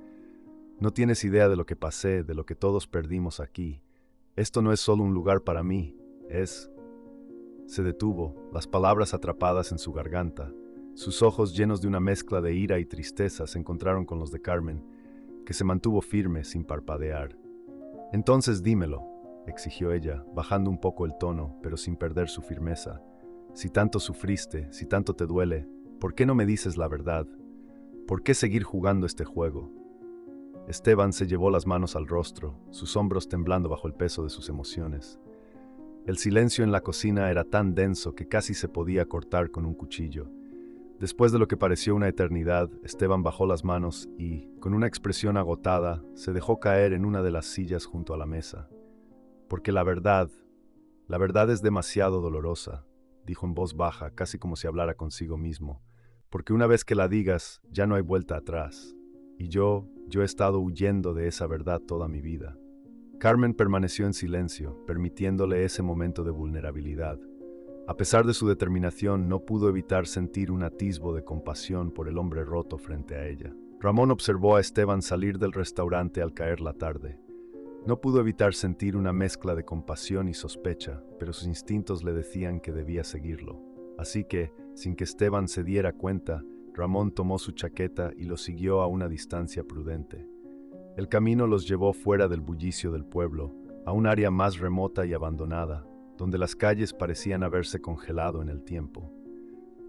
No tienes idea de lo que pasé, de lo que todos perdimos aquí. Esto no es solo un lugar para mí, es... Se detuvo, las palabras atrapadas en su garganta. Sus ojos, llenos de una mezcla de ira y tristeza, se encontraron con los de Carmen, que se mantuvo firme sin parpadear. Entonces dímelo, exigió ella, bajando un poco el tono, pero sin perder su firmeza. Si tanto sufriste, si tanto te duele, ¿por qué no me dices la verdad? ¿Por qué seguir jugando este juego? Esteban se llevó las manos al rostro, sus hombros temblando bajo el peso de sus emociones. El silencio en la cocina era tan denso que casi se podía cortar con un cuchillo. Después de lo que pareció una eternidad, Esteban bajó las manos y, con una expresión agotada, se dejó caer en una de las sillas junto a la mesa. Porque la verdad es demasiado dolorosa, dijo en voz baja, casi como si hablara consigo mismo. Porque una vez que la digas, ya no hay vuelta atrás. Y yo he estado huyendo de esa verdad toda mi vida. Carmen permaneció en silencio, permitiéndole ese momento de vulnerabilidad. A pesar de su determinación, no pudo evitar sentir un atisbo de compasión por el hombre roto frente a ella. Ramón observó a Esteban salir del restaurante al caer la tarde. No pudo evitar sentir una mezcla de compasión y sospecha, pero sus instintos le decían que debía seguirlo. Así que, sin que Esteban se diera cuenta, Ramón tomó su chaqueta y lo siguió a una distancia prudente. El camino los llevó fuera del bullicio del pueblo, a un área más remota y abandonada, donde las calles parecían haberse congelado en el tiempo.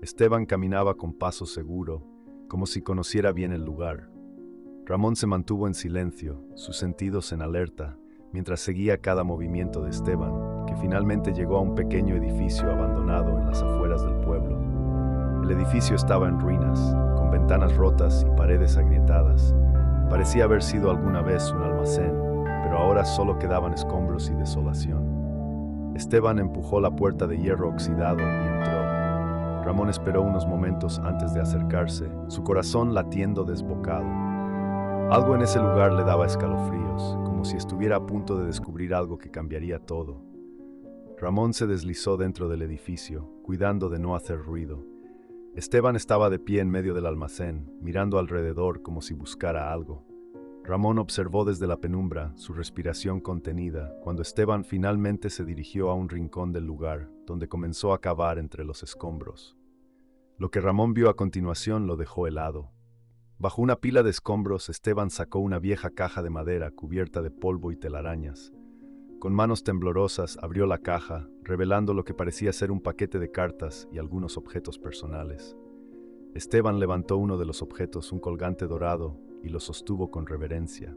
Esteban caminaba con paso seguro, como si conociera bien el lugar. Ramón se mantuvo en silencio, sus sentidos en alerta, mientras seguía cada movimiento de Esteban, que finalmente llegó a un pequeño edificio abandonado en las afueras del pueblo. El edificio estaba en ruinas, con ventanas rotas y paredes agrietadas. Parecía haber sido alguna vez un almacén, pero ahora solo quedaban escombros y desolación. Esteban empujó la puerta de hierro oxidado y entró. Ramón esperó unos momentos antes de acercarse, su corazón latiendo desbocado. Algo en ese lugar le daba escalofríos, como si estuviera a punto de descubrir algo que cambiaría todo. Ramón se deslizó dentro del edificio, cuidando de no hacer ruido. Esteban estaba de pie en medio del almacén, mirando alrededor como si buscara algo. Ramón observó desde la penumbra, su respiración contenida, cuando Esteban finalmente se dirigió a un rincón del lugar, donde comenzó a cavar entre los escombros. Lo que Ramón vio a continuación lo dejó helado. Bajo una pila de escombros, Esteban sacó una vieja caja de madera cubierta de polvo y telarañas. Con manos temblorosas abrió la caja, revelando lo que parecía ser un paquete de cartas y algunos objetos personales. Esteban levantó uno de los objetos, un colgante dorado, y lo sostuvo con reverencia.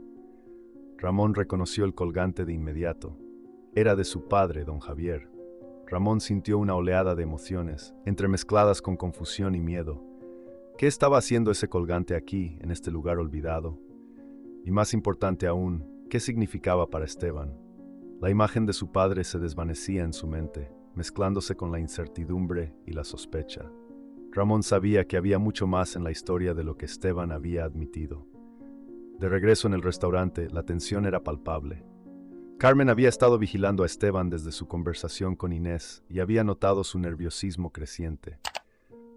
Ramón reconoció el colgante de inmediato. Era de su padre, don Javier. Ramón sintió una oleada de emociones, entremezcladas con confusión y miedo. ¿Qué estaba haciendo ese colgante aquí, en este lugar olvidado? Y más importante aún, ¿qué significaba para Esteban? La imagen de su padre se desvanecía en su mente, mezclándose con la incertidumbre y la sospecha. Ramón sabía que había mucho más en la historia de lo que Esteban había admitido. De regreso en el restaurante, la tensión era palpable. Carmen había estado vigilando a Esteban desde su conversación con Inés y había notado su nerviosismo creciente.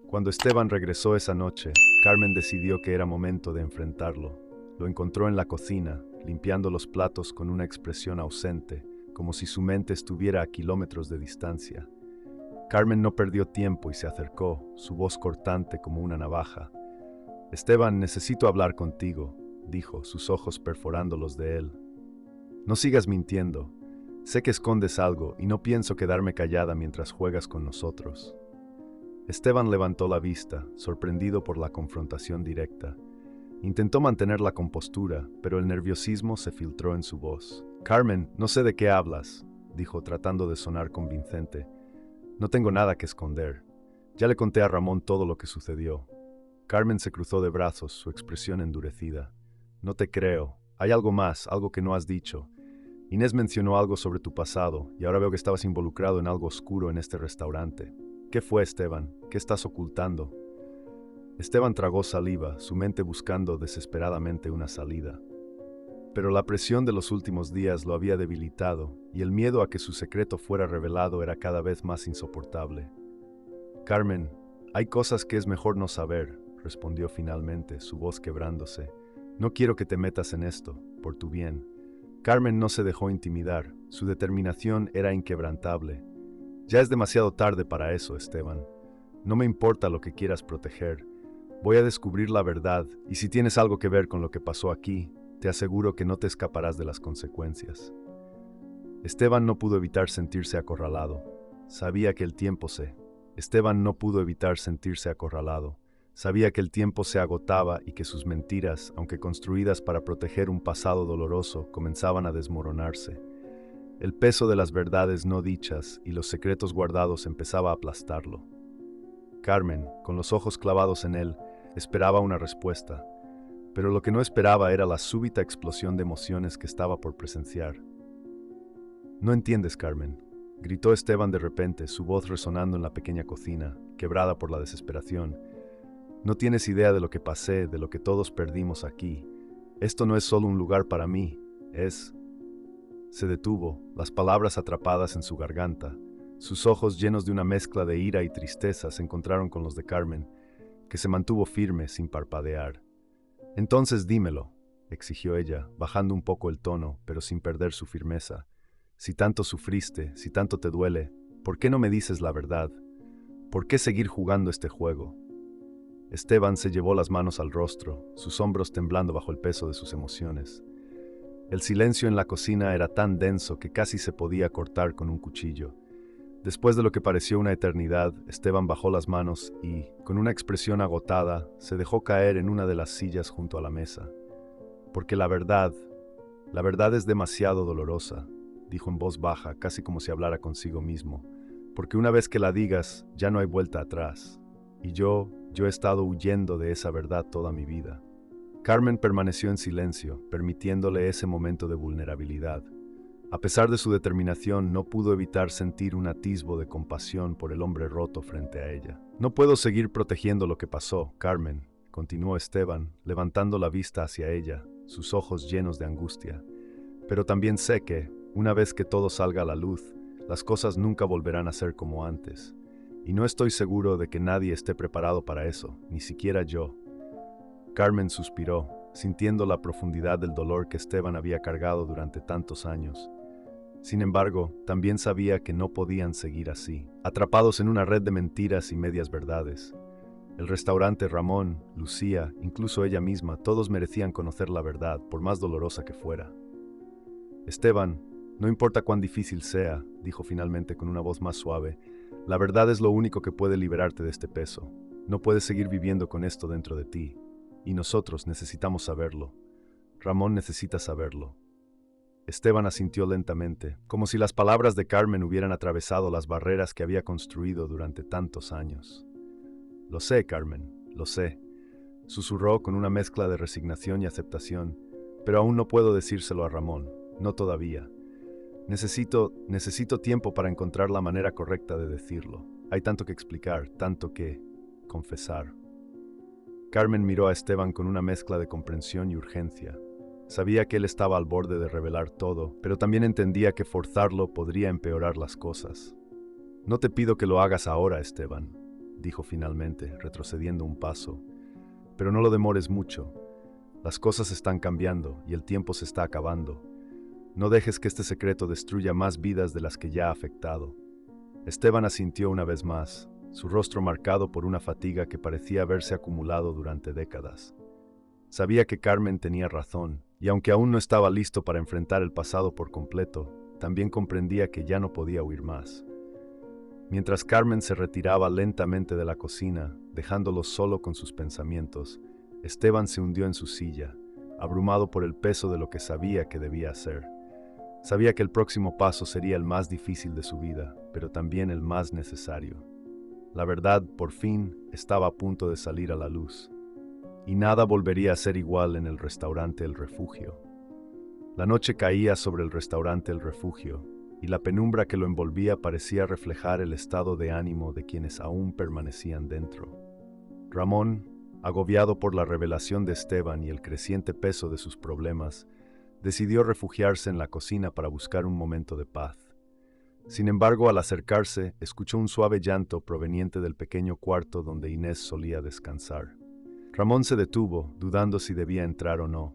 Cuando Esteban regresó esa noche, Carmen decidió que era momento de enfrentarlo. Lo encontró en la cocina, limpiando los platos con una expresión ausente, como si su mente estuviera a kilómetros de distancia. Carmen no perdió tiempo y se acercó, su voz cortante como una navaja. «Esteban, necesito hablar contigo», dijo, sus ojos perforando los de él. «No sigas mintiendo. Sé que escondes algo y no pienso quedarme callada mientras juegas con nosotros». Esteban levantó la vista, sorprendido por la confrontación directa. Intentó mantener la compostura, pero el nerviosismo se filtró en su voz. «Carmen, no sé de qué hablas», dijo, tratando de sonar convincente. «No tengo nada que esconder. Ya le conté a Ramón todo lo que sucedió». Carmen se cruzó de brazos, su expresión endurecida. «No te creo. Hay algo más, algo que no has dicho. Inés mencionó algo sobre tu pasado, y ahora veo que estabas involucrado en algo oscuro en este restaurante. ¿Qué fue, Esteban? ¿Qué estás ocultando?» Esteban tragó saliva, su mente buscando desesperadamente una salida. Pero la presión de los últimos días lo había debilitado, y el miedo a que su secreto fuera revelado era cada vez más insoportable. «Carmen, Hay cosas que es mejor no saber, respondió finalmente, su voz quebrándose. No quiero que te metas en esto, por tu bien. Carmen no se dejó intimidar, su determinación era inquebrantable. Ya es demasiado tarde para eso, Esteban. No me importa lo que quieras proteger. Voy a descubrir la verdad, y si tienes algo que ver con lo que pasó aquí, te aseguro que no te escaparás de las consecuencias. Esteban no pudo evitar sentirse acorralado. Sabía que el tiempo se... Esteban no pudo evitar sentirse acorralado. Sabía que el tiempo se agotaba y que sus mentiras, aunque construidas para proteger un pasado doloroso, comenzaban a desmoronarse. El peso de las verdades no dichas y los secretos guardados empezaba a aplastarlo. Carmen, con los ojos clavados en él, esperaba una respuesta, pero lo que no esperaba era la súbita explosión de emociones que estaba por presenciar. «No entiendes, Carmen», gritó Esteban de repente, su voz resonando en la pequeña cocina, quebrada por la desesperación. «No tienes idea de lo que pasé, de lo que todos perdimos aquí. Esto no es solo un lugar para mí, es...» Se detuvo, las palabras atrapadas en su garganta. Sus ojos, llenos de una mezcla de ira y tristeza, se encontraron con los de Carmen, que se mantuvo firme sin parpadear. «Entonces dímelo», exigió ella, bajando un poco el tono, pero sin perder su firmeza. «Si tanto sufriste, si tanto te duele, ¿por qué no me dices la verdad? ¿Por qué seguir jugando este juego?» Esteban se llevó las manos al rostro, sus hombros temblando bajo el peso de sus emociones. El silencio en la cocina era tan denso que casi se podía cortar con un cuchillo. Después de lo que pareció una eternidad, Esteban bajó las manos y, con una expresión agotada, se dejó caer en una de las sillas junto a la mesa. «Porque la verdad es demasiado dolorosa», dijo en voz baja, casi como si hablara consigo mismo. «Porque una vez que la digas, ya no hay vuelta atrás. Y yo he estado huyendo de esa verdad toda mi vida». Carmen permaneció en silencio, permitiéndole ese momento de vulnerabilidad. A pesar de su determinación, no pudo evitar sentir un atisbo de compasión por el hombre roto frente a ella. «No puedo seguir protegiendo lo que pasó, Carmen», continuó Esteban, levantando la vista hacia ella, sus ojos llenos de angustia. «Pero también sé que, una vez que todo salga a la luz, las cosas nunca volverán a ser como antes. Y no estoy seguro de que nadie esté preparado para eso, ni siquiera yo». Carmen suspiró, sintiendo la profundidad del dolor que Esteban había cargado durante tantos años. Sin embargo, también sabía que no podían seguir así, atrapados en una red de mentiras y medias verdades. El restaurante, Ramón, Lucía, incluso ella misma, todos merecían conocer la verdad, por más dolorosa que fuera. «Esteban, no importa cuán difícil sea», dijo finalmente con una voz más suave, «la verdad es lo único que puede liberarte de este peso. No puedes seguir viviendo con esto dentro de ti. Y nosotros necesitamos saberlo. Ramón necesita saberlo». Esteban asintió lentamente, como si las palabras de Carmen hubieran atravesado las barreras que había construido durante tantos años. «Lo sé, Carmen, lo sé», susurró con una mezcla de resignación y aceptación, «pero aún no puedo decírselo a Ramón, no todavía. Necesito tiempo para encontrar la manera correcta de decirlo. Hay tanto que explicar, tanto que confesar». Carmen miró a Esteban con una mezcla de comprensión y urgencia. Sabía que él estaba al borde de revelar todo, pero también entendía que forzarlo podría empeorar las cosas. «No te pido que lo hagas ahora, Esteban», dijo finalmente, retrocediendo un paso. «Pero no lo demores mucho. Las cosas están cambiando y el tiempo se está acabando. No dejes que este secreto destruya más vidas de las que ya ha afectado». Esteban asintió una vez más, su rostro marcado por una fatiga que parecía haberse acumulado durante décadas. Sabía que Carmen tenía razón, y aunque aún no estaba listo para enfrentar el pasado por completo, también comprendía que ya no podía huir más. Mientras Carmen se retiraba lentamente de la cocina, dejándolo solo con sus pensamientos, Esteban se hundió en su silla, abrumado por el peso de lo que sabía que debía hacer. Sabía que el próximo paso sería el más difícil de su vida, pero también el más necesario. La verdad, por fin, estaba a punto de salir a la luz. Y nada volvería a ser igual en el restaurante El Refugio. La noche caía sobre el restaurante El Refugio, y la penumbra que lo envolvía parecía reflejar el estado de ánimo de quienes aún permanecían dentro. Ramón, agobiado por la revelación de Esteban y el creciente peso de sus problemas, decidió refugiarse en la cocina para buscar un momento de paz. Sin embargo, al acercarse, escuchó un suave llanto proveniente del pequeño cuarto donde Inés solía descansar. Ramón se detuvo, dudando si debía entrar o no.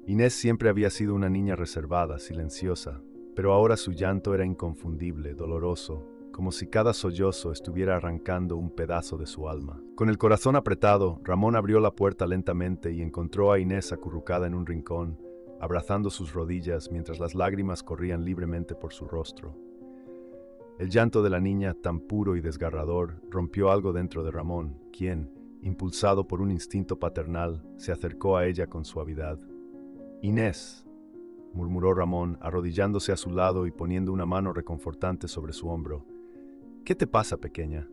Inés siempre había sido una niña reservada, silenciosa, pero ahora su llanto era inconfundible, doloroso, como si cada sollozo estuviera arrancando un pedazo de su alma. Con el corazón apretado, Ramón abrió la puerta lentamente y encontró a Inés acurrucada en un rincón, abrazando sus rodillas mientras las lágrimas corrían libremente por su rostro. El llanto de la niña, tan puro y desgarrador, rompió algo dentro de Ramón, quien, impulsado por un instinto paternal, se acercó a ella con suavidad. «Inés», murmuró Ramón, arrodillándose a su lado y poniendo una mano reconfortante sobre su hombro. «¿Qué te pasa, pequeña?».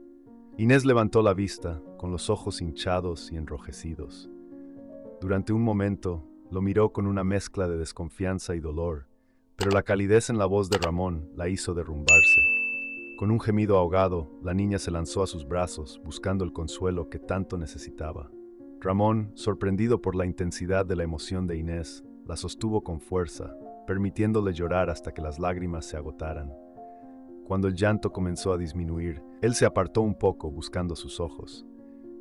Inés levantó la vista, con los ojos hinchados y enrojecidos. Durante un momento, lo miró con una mezcla de desconfianza y dolor, pero la calidez en la voz de Ramón la hizo derrumbarse. Con un gemido ahogado, la niña se lanzó a sus brazos, buscando el consuelo que tanto necesitaba. Ramón, sorprendido por la intensidad de la emoción de Inés, la sostuvo con fuerza, permitiéndole llorar hasta que las lágrimas se agotaran. Cuando el llanto comenzó a disminuir, él se apartó un poco, buscando sus ojos.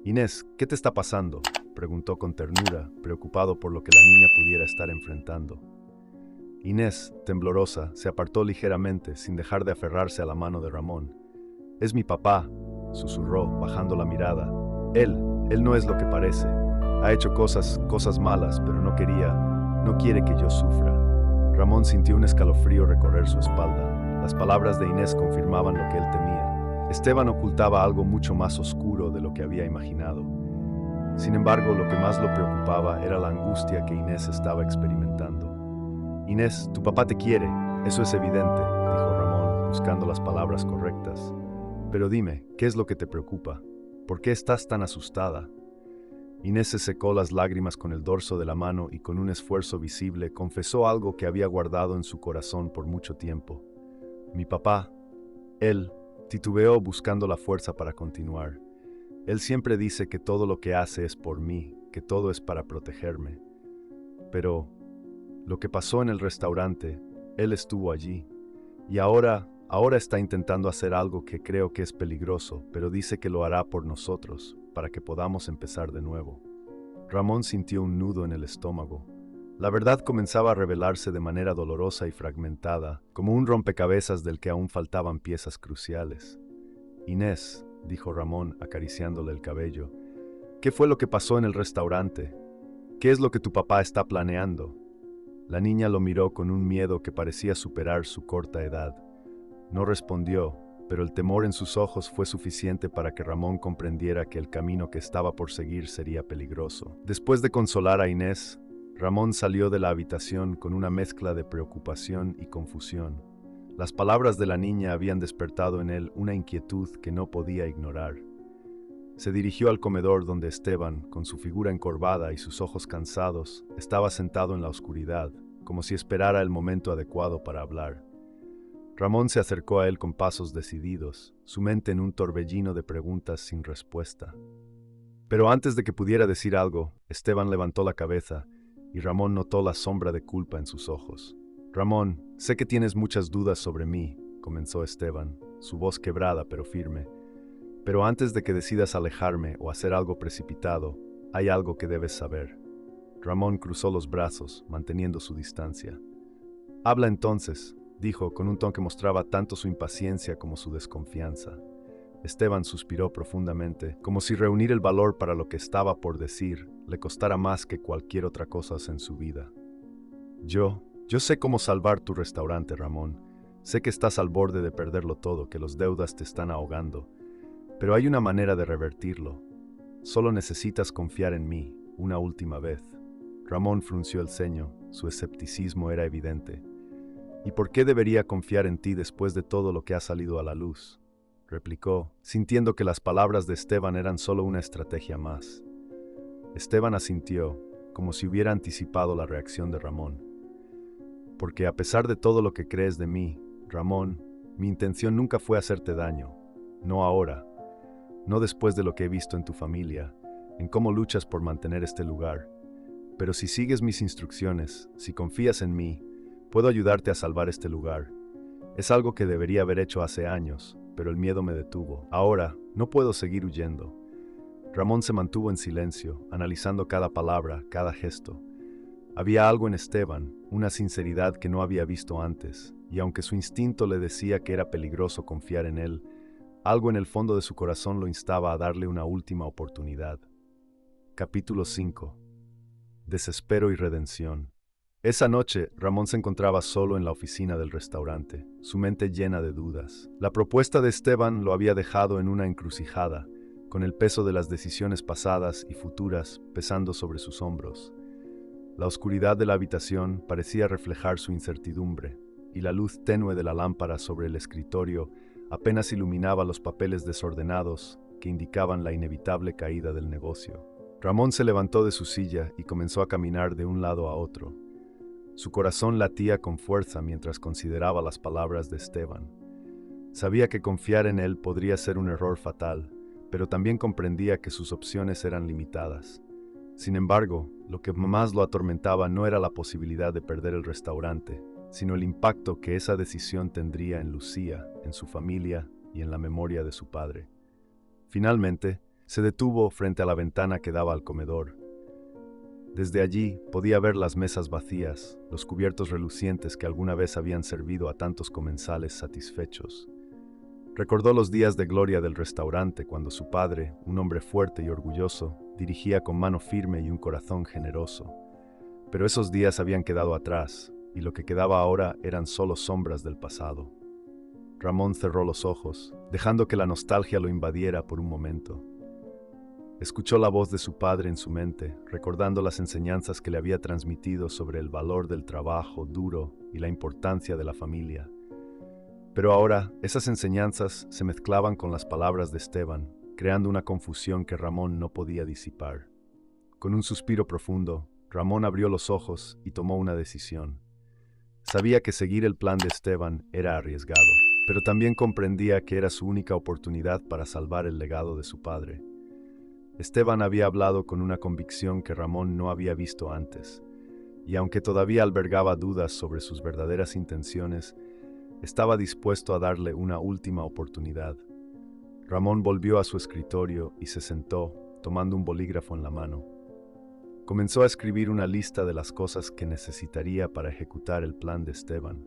«Inés, ¿qué te está pasando?», preguntó con ternura, preocupado por lo que la niña pudiera estar enfrentando. Inés, temblorosa, se apartó ligeramente, sin dejar de aferrarse a la mano de Ramón. «Es mi papá», susurró, bajando la mirada. Él no es lo que parece. Ha hecho cosas malas, pero no quiere que yo sufra». Ramón sintió un escalofrío recorrer su espalda. Las palabras de Inés confirmaban lo que él temía. Esteban ocultaba algo mucho más oscuro de lo que había imaginado. Sin embargo, lo que más lo preocupaba era la angustia que Inés estaba experimentando. «Inés, tu papá te quiere, eso es evidente», dijo Ramón, buscando las palabras correctas. «Pero dime, ¿qué es lo que te preocupa? ¿Por qué estás tan asustada?». Inés se secó las lágrimas con el dorso de la mano y con un esfuerzo visible confesó algo que había guardado en su corazón por mucho tiempo. «Mi papá», él titubeó buscando la fuerza para continuar. «Él siempre dice que todo lo que hace es por mí, que todo es para protegerme. Pero lo que pasó en el restaurante, él estuvo allí. Y ahora está intentando hacer algo que creo que es peligroso, pero dice que lo hará por nosotros, para que podamos empezar de nuevo». Ramón sintió un nudo en el estómago. La verdad comenzaba a revelarse de manera dolorosa y fragmentada, como un rompecabezas del que aún faltaban piezas cruciales. «Inés», dijo Ramón, acariciándole el cabello, «¿qué fue lo que pasó en el restaurante? ¿Qué es lo que tu papá está planeando?». La niña lo miró con un miedo que parecía superar su corta edad. No respondió, pero el temor en sus ojos fue suficiente para que Ramón comprendiera que el camino que estaba por seguir sería peligroso. Después de consolar a Inés, Ramón salió de la habitación con una mezcla de preocupación y confusión. Las palabras de la niña habían despertado en él una inquietud que no podía ignorar. Se dirigió al comedor donde Esteban, con su figura encorvada y sus ojos cansados, estaba sentado en la oscuridad, como si esperara el momento adecuado para hablar. Ramón se acercó a él con pasos decididos, su mente en un torbellino de preguntas sin respuesta. Pero antes de que pudiera decir algo, Esteban levantó la cabeza y Ramón notó la sombra de culpa en sus ojos. «Ramón, sé que tienes muchas dudas sobre mí», comenzó Esteban, su voz quebrada pero firme. «Pero antes de que decidas alejarme o hacer algo precipitado, hay algo que debes saber». Ramón cruzó los brazos, manteniendo su distancia. «Habla entonces», dijo con un tono que mostraba tanto su impaciencia como su desconfianza. Esteban suspiró profundamente, como si reunir el valor para lo que estaba por decir le costara más que cualquier otra cosa en su vida. Yo sé cómo salvar tu restaurante, Ramón. Sé que estás al borde de perderlo todo, que los deudas te están ahogando. Pero hay una manera de revertirlo. Solo necesitas confiar en mí, una última vez». Ramón frunció el ceño, su escepticismo era evidente. «¿Y por qué debería confiar en ti después de todo lo que ha salido a la luz?», replicó, sintiendo que las palabras de Esteban eran solo una estrategia más. Esteban asintió, como si hubiera anticipado la reacción de Ramón. «Porque a pesar de todo lo que crees de mí, Ramón, mi intención nunca fue hacerte daño. No ahora. No después de lo que he visto en tu familia, en cómo luchas por mantener este lugar. Pero si sigues mis instrucciones, si confías en mí, puedo ayudarte a salvar este lugar. Es algo que debería haber hecho hace años, pero el miedo me detuvo. Ahora, no puedo seguir huyendo. Ramón se mantuvo en silencio, analizando cada palabra, cada gesto. Había algo en Esteban, una sinceridad que no había visto antes, y aunque su instinto le decía que era peligroso confiar en él, algo en el fondo de su corazón lo instaba a darle una última oportunidad. Capítulo 5. Desespero y redención. Esa noche, Ramón se encontraba solo en la oficina del restaurante, su mente llena de dudas. La propuesta de Esteban lo había dejado en una encrucijada, con el peso de las decisiones pasadas y futuras pesando sobre sus hombros. La oscuridad de la habitación parecía reflejar su incertidumbre, y la luz tenue de la lámpara sobre el escritorio apenas iluminaba los papeles desordenados que indicaban la inevitable caída del negocio. Ramón se levantó de su silla y comenzó a caminar de un lado a otro. Su corazón latía con fuerza mientras consideraba las palabras de Esteban. Sabía que confiar en él podría ser un error fatal, pero también comprendía que sus opciones eran limitadas. Sin embargo, lo que más lo atormentaba no era la posibilidad de perder el restaurante, sino el impacto que esa decisión tendría en Lucía, en su familia y en la memoria de su padre. Finalmente, se detuvo frente a la ventana que daba al comedor. Desde allí podía ver las mesas vacías, los cubiertos relucientes que alguna vez habían servido a tantos comensales satisfechos. Recordó los días de gloria del restaurante cuando su padre, un hombre fuerte y orgulloso, dirigía con mano firme y un corazón generoso. Pero esos días habían quedado atrás, y lo que quedaba ahora eran solo sombras del pasado. Ramón cerró los ojos, dejando que la nostalgia lo invadiera por un momento. Escuchó la voz de su padre en su mente, recordando las enseñanzas que le había transmitido sobre el valor del trabajo duro y la importancia de la familia. Pero ahora, esas enseñanzas se mezclaban con las palabras de Esteban, creando una confusión que Ramón no podía disipar. Con un suspiro profundo, Ramón abrió los ojos y tomó una decisión. Sabía que seguir el plan de Esteban era arriesgado, pero también comprendía que era su única oportunidad para salvar el legado de su padre. Esteban había hablado con una convicción que Ramón no había visto antes, y aunque todavía albergaba dudas sobre sus verdaderas intenciones, estaba dispuesto a darle una última oportunidad. Ramón volvió a su escritorio y se sentó, tomando un bolígrafo en la mano. Comenzó a escribir una lista de las cosas que necesitaría para ejecutar el plan de Esteban.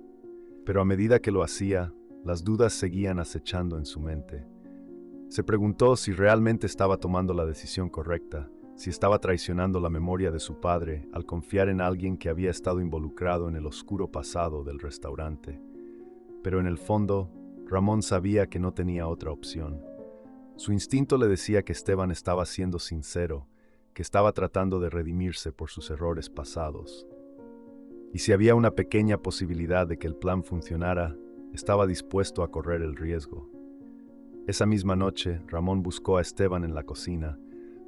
Pero a medida que lo hacía, las dudas seguían acechando en su mente. Se preguntó si realmente estaba tomando la decisión correcta, si estaba traicionando la memoria de su padre al confiar en alguien que había estado involucrado en el oscuro pasado del restaurante. Pero en el fondo, Ramón sabía que no tenía otra opción. Su instinto le decía que Esteban estaba siendo sincero, que estaba tratando de redimirse por sus errores pasados. Y si había una pequeña posibilidad de que el plan funcionara, estaba dispuesto a correr el riesgo. Esa misma noche, Ramón buscó a Esteban en la cocina,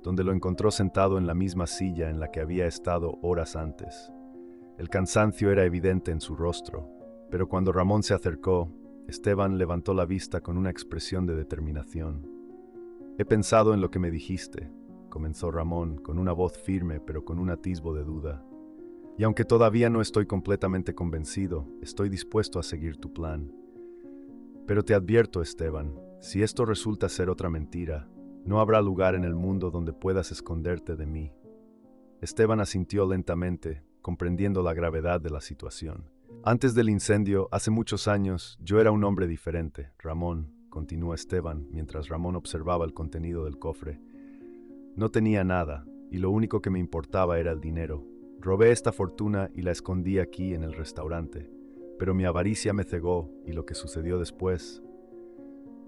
donde lo encontró sentado en la misma silla en la que había estado horas antes. El cansancio era evidente en su rostro, pero cuando Ramón se acercó, Esteban levantó la vista con una expresión de determinación. «He pensado en lo que me dijiste», comenzó Ramón con una voz firme pero con un atisbo de duda. «Y aunque todavía no estoy completamente convencido, estoy dispuesto a seguir tu plan. Pero te advierto, Esteban, si esto resulta ser otra mentira, no habrá lugar en el mundo donde puedas esconderte de mí». Esteban asintió lentamente, comprendiendo la gravedad de la situación. «Antes del incendio, hace muchos años, yo era un hombre diferente, Ramón», continuó Esteban, mientras Ramón observaba el contenido del cofre. «No tenía nada, y lo único que me importaba era el dinero. Robé esta fortuna y la escondí aquí en el restaurante, pero mi avaricia me cegó, y lo que sucedió después...»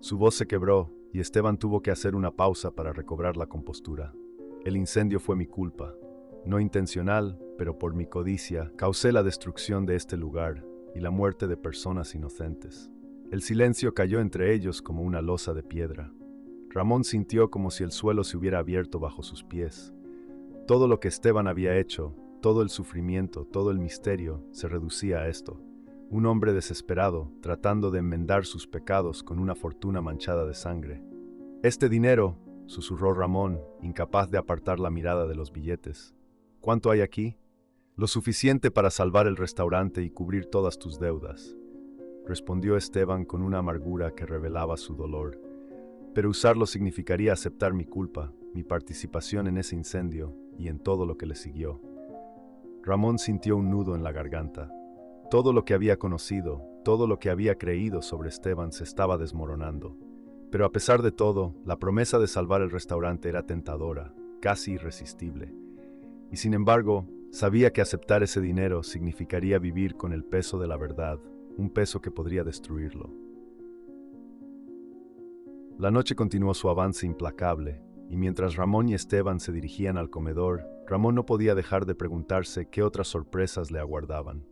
Su voz se quebró, y Esteban tuvo que hacer una pausa para recobrar la compostura. «El incendio fue mi culpa. No intencional, pero por mi codicia, causé la destrucción de este lugar y la muerte de personas inocentes». El silencio cayó entre ellos como una losa de piedra. Ramón sintió como si el suelo se hubiera abierto bajo sus pies. Todo lo que Esteban había hecho, todo el sufrimiento, todo el misterio, se reducía a esto. Un hombre desesperado, tratando de enmendar sus pecados con una fortuna manchada de sangre. «Este dinero», susurró Ramón, incapaz de apartar la mirada de los billetes. «¿Cuánto hay aquí?» «Lo suficiente para salvar el restaurante y cubrir todas tus deudas». respondió Esteban con una amargura que revelaba su dolor. Pero usarlo significaría aceptar mi culpa, mi participación en ese incendio y en todo lo que le siguió. Ramón sintió un nudo en la garganta. Todo lo que había conocido, todo lo que había creído sobre Esteban se estaba desmoronando. Pero a pesar de todo, la promesa de salvar el restaurante era tentadora, casi irresistible. Y sin embargo, sabía que aceptar ese dinero significaría vivir con el peso de la verdad, un peso que podría destruirlo. La noche continuó su avance implacable, y mientras Ramón y Esteban se dirigían al comedor, Ramón no podía dejar de preguntarse qué otras sorpresas le aguardaban.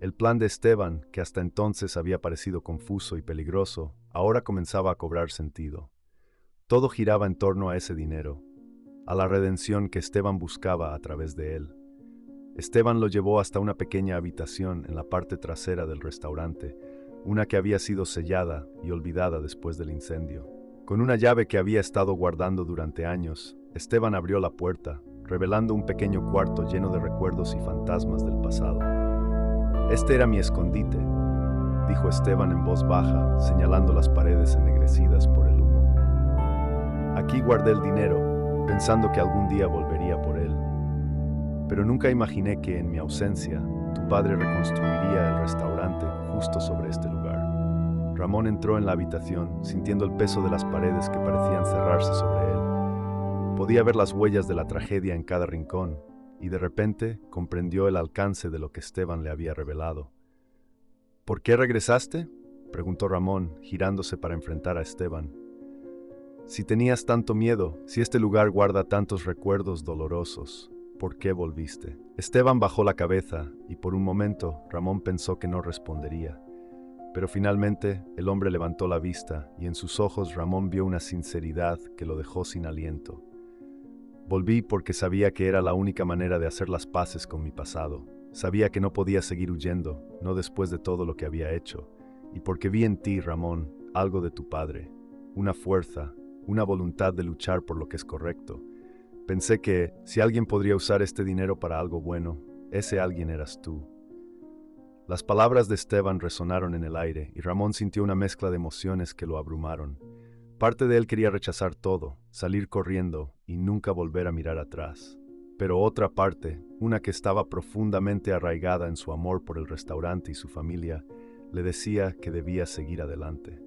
El plan de Esteban, que hasta entonces había parecido confuso y peligroso, ahora comenzaba a cobrar sentido. Todo giraba en torno a ese dinero, a la redención que Esteban buscaba a través de él. Esteban lo llevó hasta una pequeña habitación en la parte trasera del restaurante, una que había sido sellada y olvidada después del incendio. Con una llave que había estado guardando durante años, Esteban abrió la puerta, revelando un pequeño cuarto lleno de recuerdos y fantasmas del pasado. «Este era mi escondite», dijo Esteban en voz baja, señalando las paredes ennegrecidas por el humo. «Aquí guardé el dinero, pensando que algún día volvería por él. Pero nunca imaginé que, en mi ausencia, tu padre reconstruiría el restaurante justo sobre este lugar». Ramón entró en la habitación, sintiendo el peso de las paredes que parecían cerrarse sobre él. Podía ver las huellas de la tragedia en cada rincón, y de repente comprendió el alcance de lo que Esteban le había revelado. «¿Por qué regresaste?», preguntó Ramón, girándose para enfrentar a Esteban. «Si tenías tanto miedo, si este lugar guarda tantos recuerdos dolorosos, ¿por qué volviste?». Esteban bajó la cabeza, y por un momento Ramón pensó que no respondería. Pero finalmente el hombre levantó la vista, y en sus ojos Ramón vio una sinceridad que lo dejó sin aliento. «Volví porque sabía que era la única manera de hacer las paces con mi pasado. Sabía que no podía seguir huyendo, no después de todo lo que había hecho. Y porque vi en ti, Ramón, algo de tu padre, una fuerza, una voluntad de luchar por lo que es correcto. Pensé que, si alguien podría usar este dinero para algo bueno, ese alguien eras tú». Las palabras de Esteban resonaron en el aire, y Ramón sintió una mezcla de emociones que lo abrumaron. Parte de él quería rechazar todo, salir corriendo y nunca volver a mirar atrás. Pero otra parte, una que estaba profundamente arraigada en su amor por el restaurante y su familia, le decía que debía seguir adelante.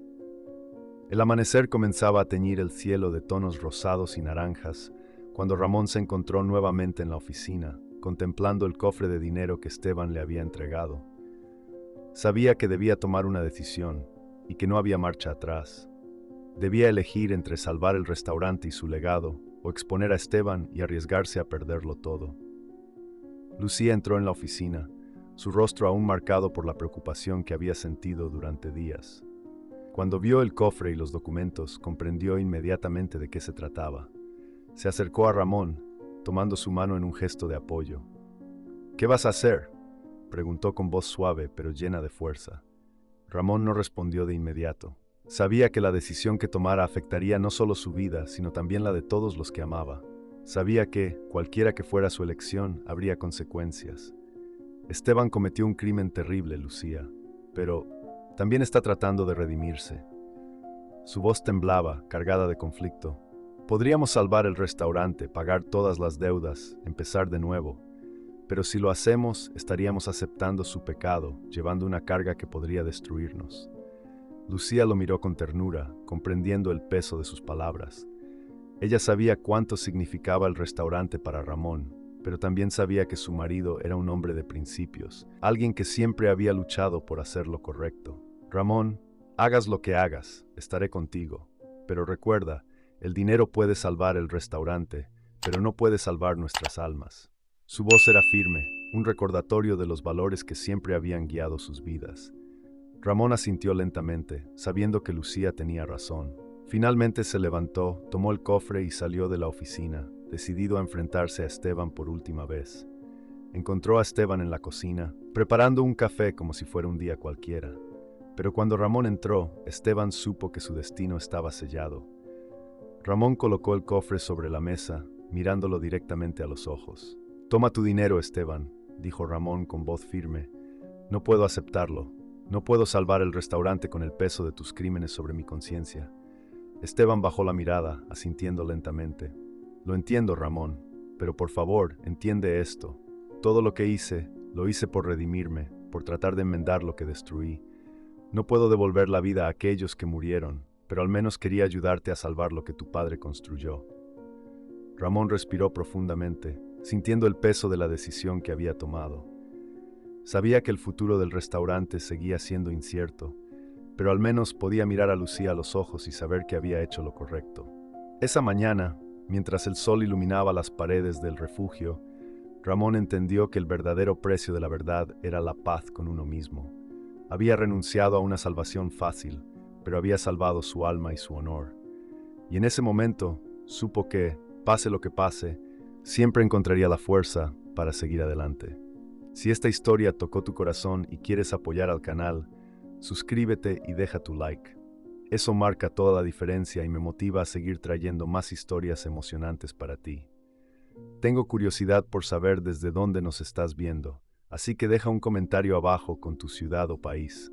El amanecer comenzaba a teñir el cielo de tonos rosados y naranjas, cuando Ramón se encontró nuevamente en la oficina, contemplando el cofre de dinero que Esteban le había entregado. Sabía que debía tomar una decisión, y que no había marcha atrás. Debía elegir entre salvar el restaurante y su legado, o exponer a Esteban y arriesgarse a perderlo todo. Lucía entró en la oficina, su rostro aún marcado por la preocupación que había sentido durante días. Cuando vio el cofre y los documentos, comprendió inmediatamente de qué se trataba. Se acercó a Ramón, tomando su mano en un gesto de apoyo. «¿Qué vas a hacer?», preguntó con voz suave pero llena de fuerza. Ramón no respondió de inmediato. Sabía que la decisión que tomara afectaría no solo su vida, sino también la de todos los que amaba. Sabía que, cualquiera que fuera su elección, habría consecuencias. Esteban cometió un crimen terrible, Lucía, pero también está tratando de redimirse. Su voz temblaba, cargada de conflicto. Podríamos salvar el restaurante, pagar todas las deudas, empezar de nuevo. Pero si lo hacemos, estaríamos aceptando su pecado, llevando una carga que podría destruirnos. Lucía lo miró con ternura, comprendiendo el peso de sus palabras. Ella sabía cuánto significaba el restaurante para Ramón, pero también sabía que su marido era un hombre de principios, alguien que siempre había luchado por hacer lo correcto. «Ramón, hagas lo que hagas, estaré contigo. Pero recuerda, el dinero puede salvar el restaurante, pero no puede salvar nuestras almas». Su voz era firme, un recordatorio de los valores que siempre habían guiado sus vidas. Ramón asintió lentamente, sabiendo que Lucía tenía razón. Finalmente se levantó, tomó el cofre y salió de la oficina, decidido a enfrentarse a Esteban por última vez. Encontró a Esteban en la cocina, preparando un café como si fuera un día cualquiera. Pero cuando Ramón entró, Esteban supo que su destino estaba sellado. Ramón colocó el cofre sobre la mesa, mirándolo directamente a los ojos. «Toma tu dinero, Esteban», dijo Ramón con voz firme. «No puedo aceptarlo. No puedo salvar el restaurante con el peso de tus crímenes sobre mi conciencia. Esteban bajó la mirada, asintiendo lentamente. Lo entiendo, Ramón, pero por favor, entiende esto. Todo lo que hice, lo hice por redimirme, por tratar de enmendar lo que destruí. No puedo devolver la vida a aquellos que murieron, pero al menos quería ayudarte a salvar lo que tu padre construyó. Ramón respiró profundamente, sintiendo el peso de la decisión que había tomado. Sabía que el futuro del restaurante seguía siendo incierto, pero al menos podía mirar a Lucía a los ojos y saber que había hecho lo correcto. Esa mañana, mientras el sol iluminaba las paredes del refugio, Ramón entendió que el verdadero precio de la verdad era la paz con uno mismo. Había renunciado a una salvación fácil, pero había salvado su alma y su honor. Y en ese momento, supo que, pase lo que pase, siempre encontraría la fuerza para seguir adelante. Si esta historia tocó tu corazón y quieres apoyar al canal, suscríbete y deja tu like. Eso marca toda la diferencia y me motiva a seguir trayendo más historias emocionantes para ti. Tengo curiosidad por saber desde dónde nos estás viendo, así que deja un comentario abajo con tu ciudad o país.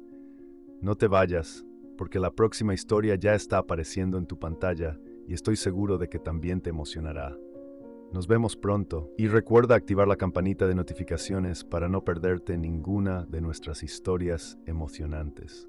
No te vayas, porque la próxima historia ya está apareciendo en tu pantalla y estoy seguro de que también te emocionará. Nos vemos pronto y recuerda activar la campanita de notificaciones para no perderte ninguna de nuestras historias emocionantes.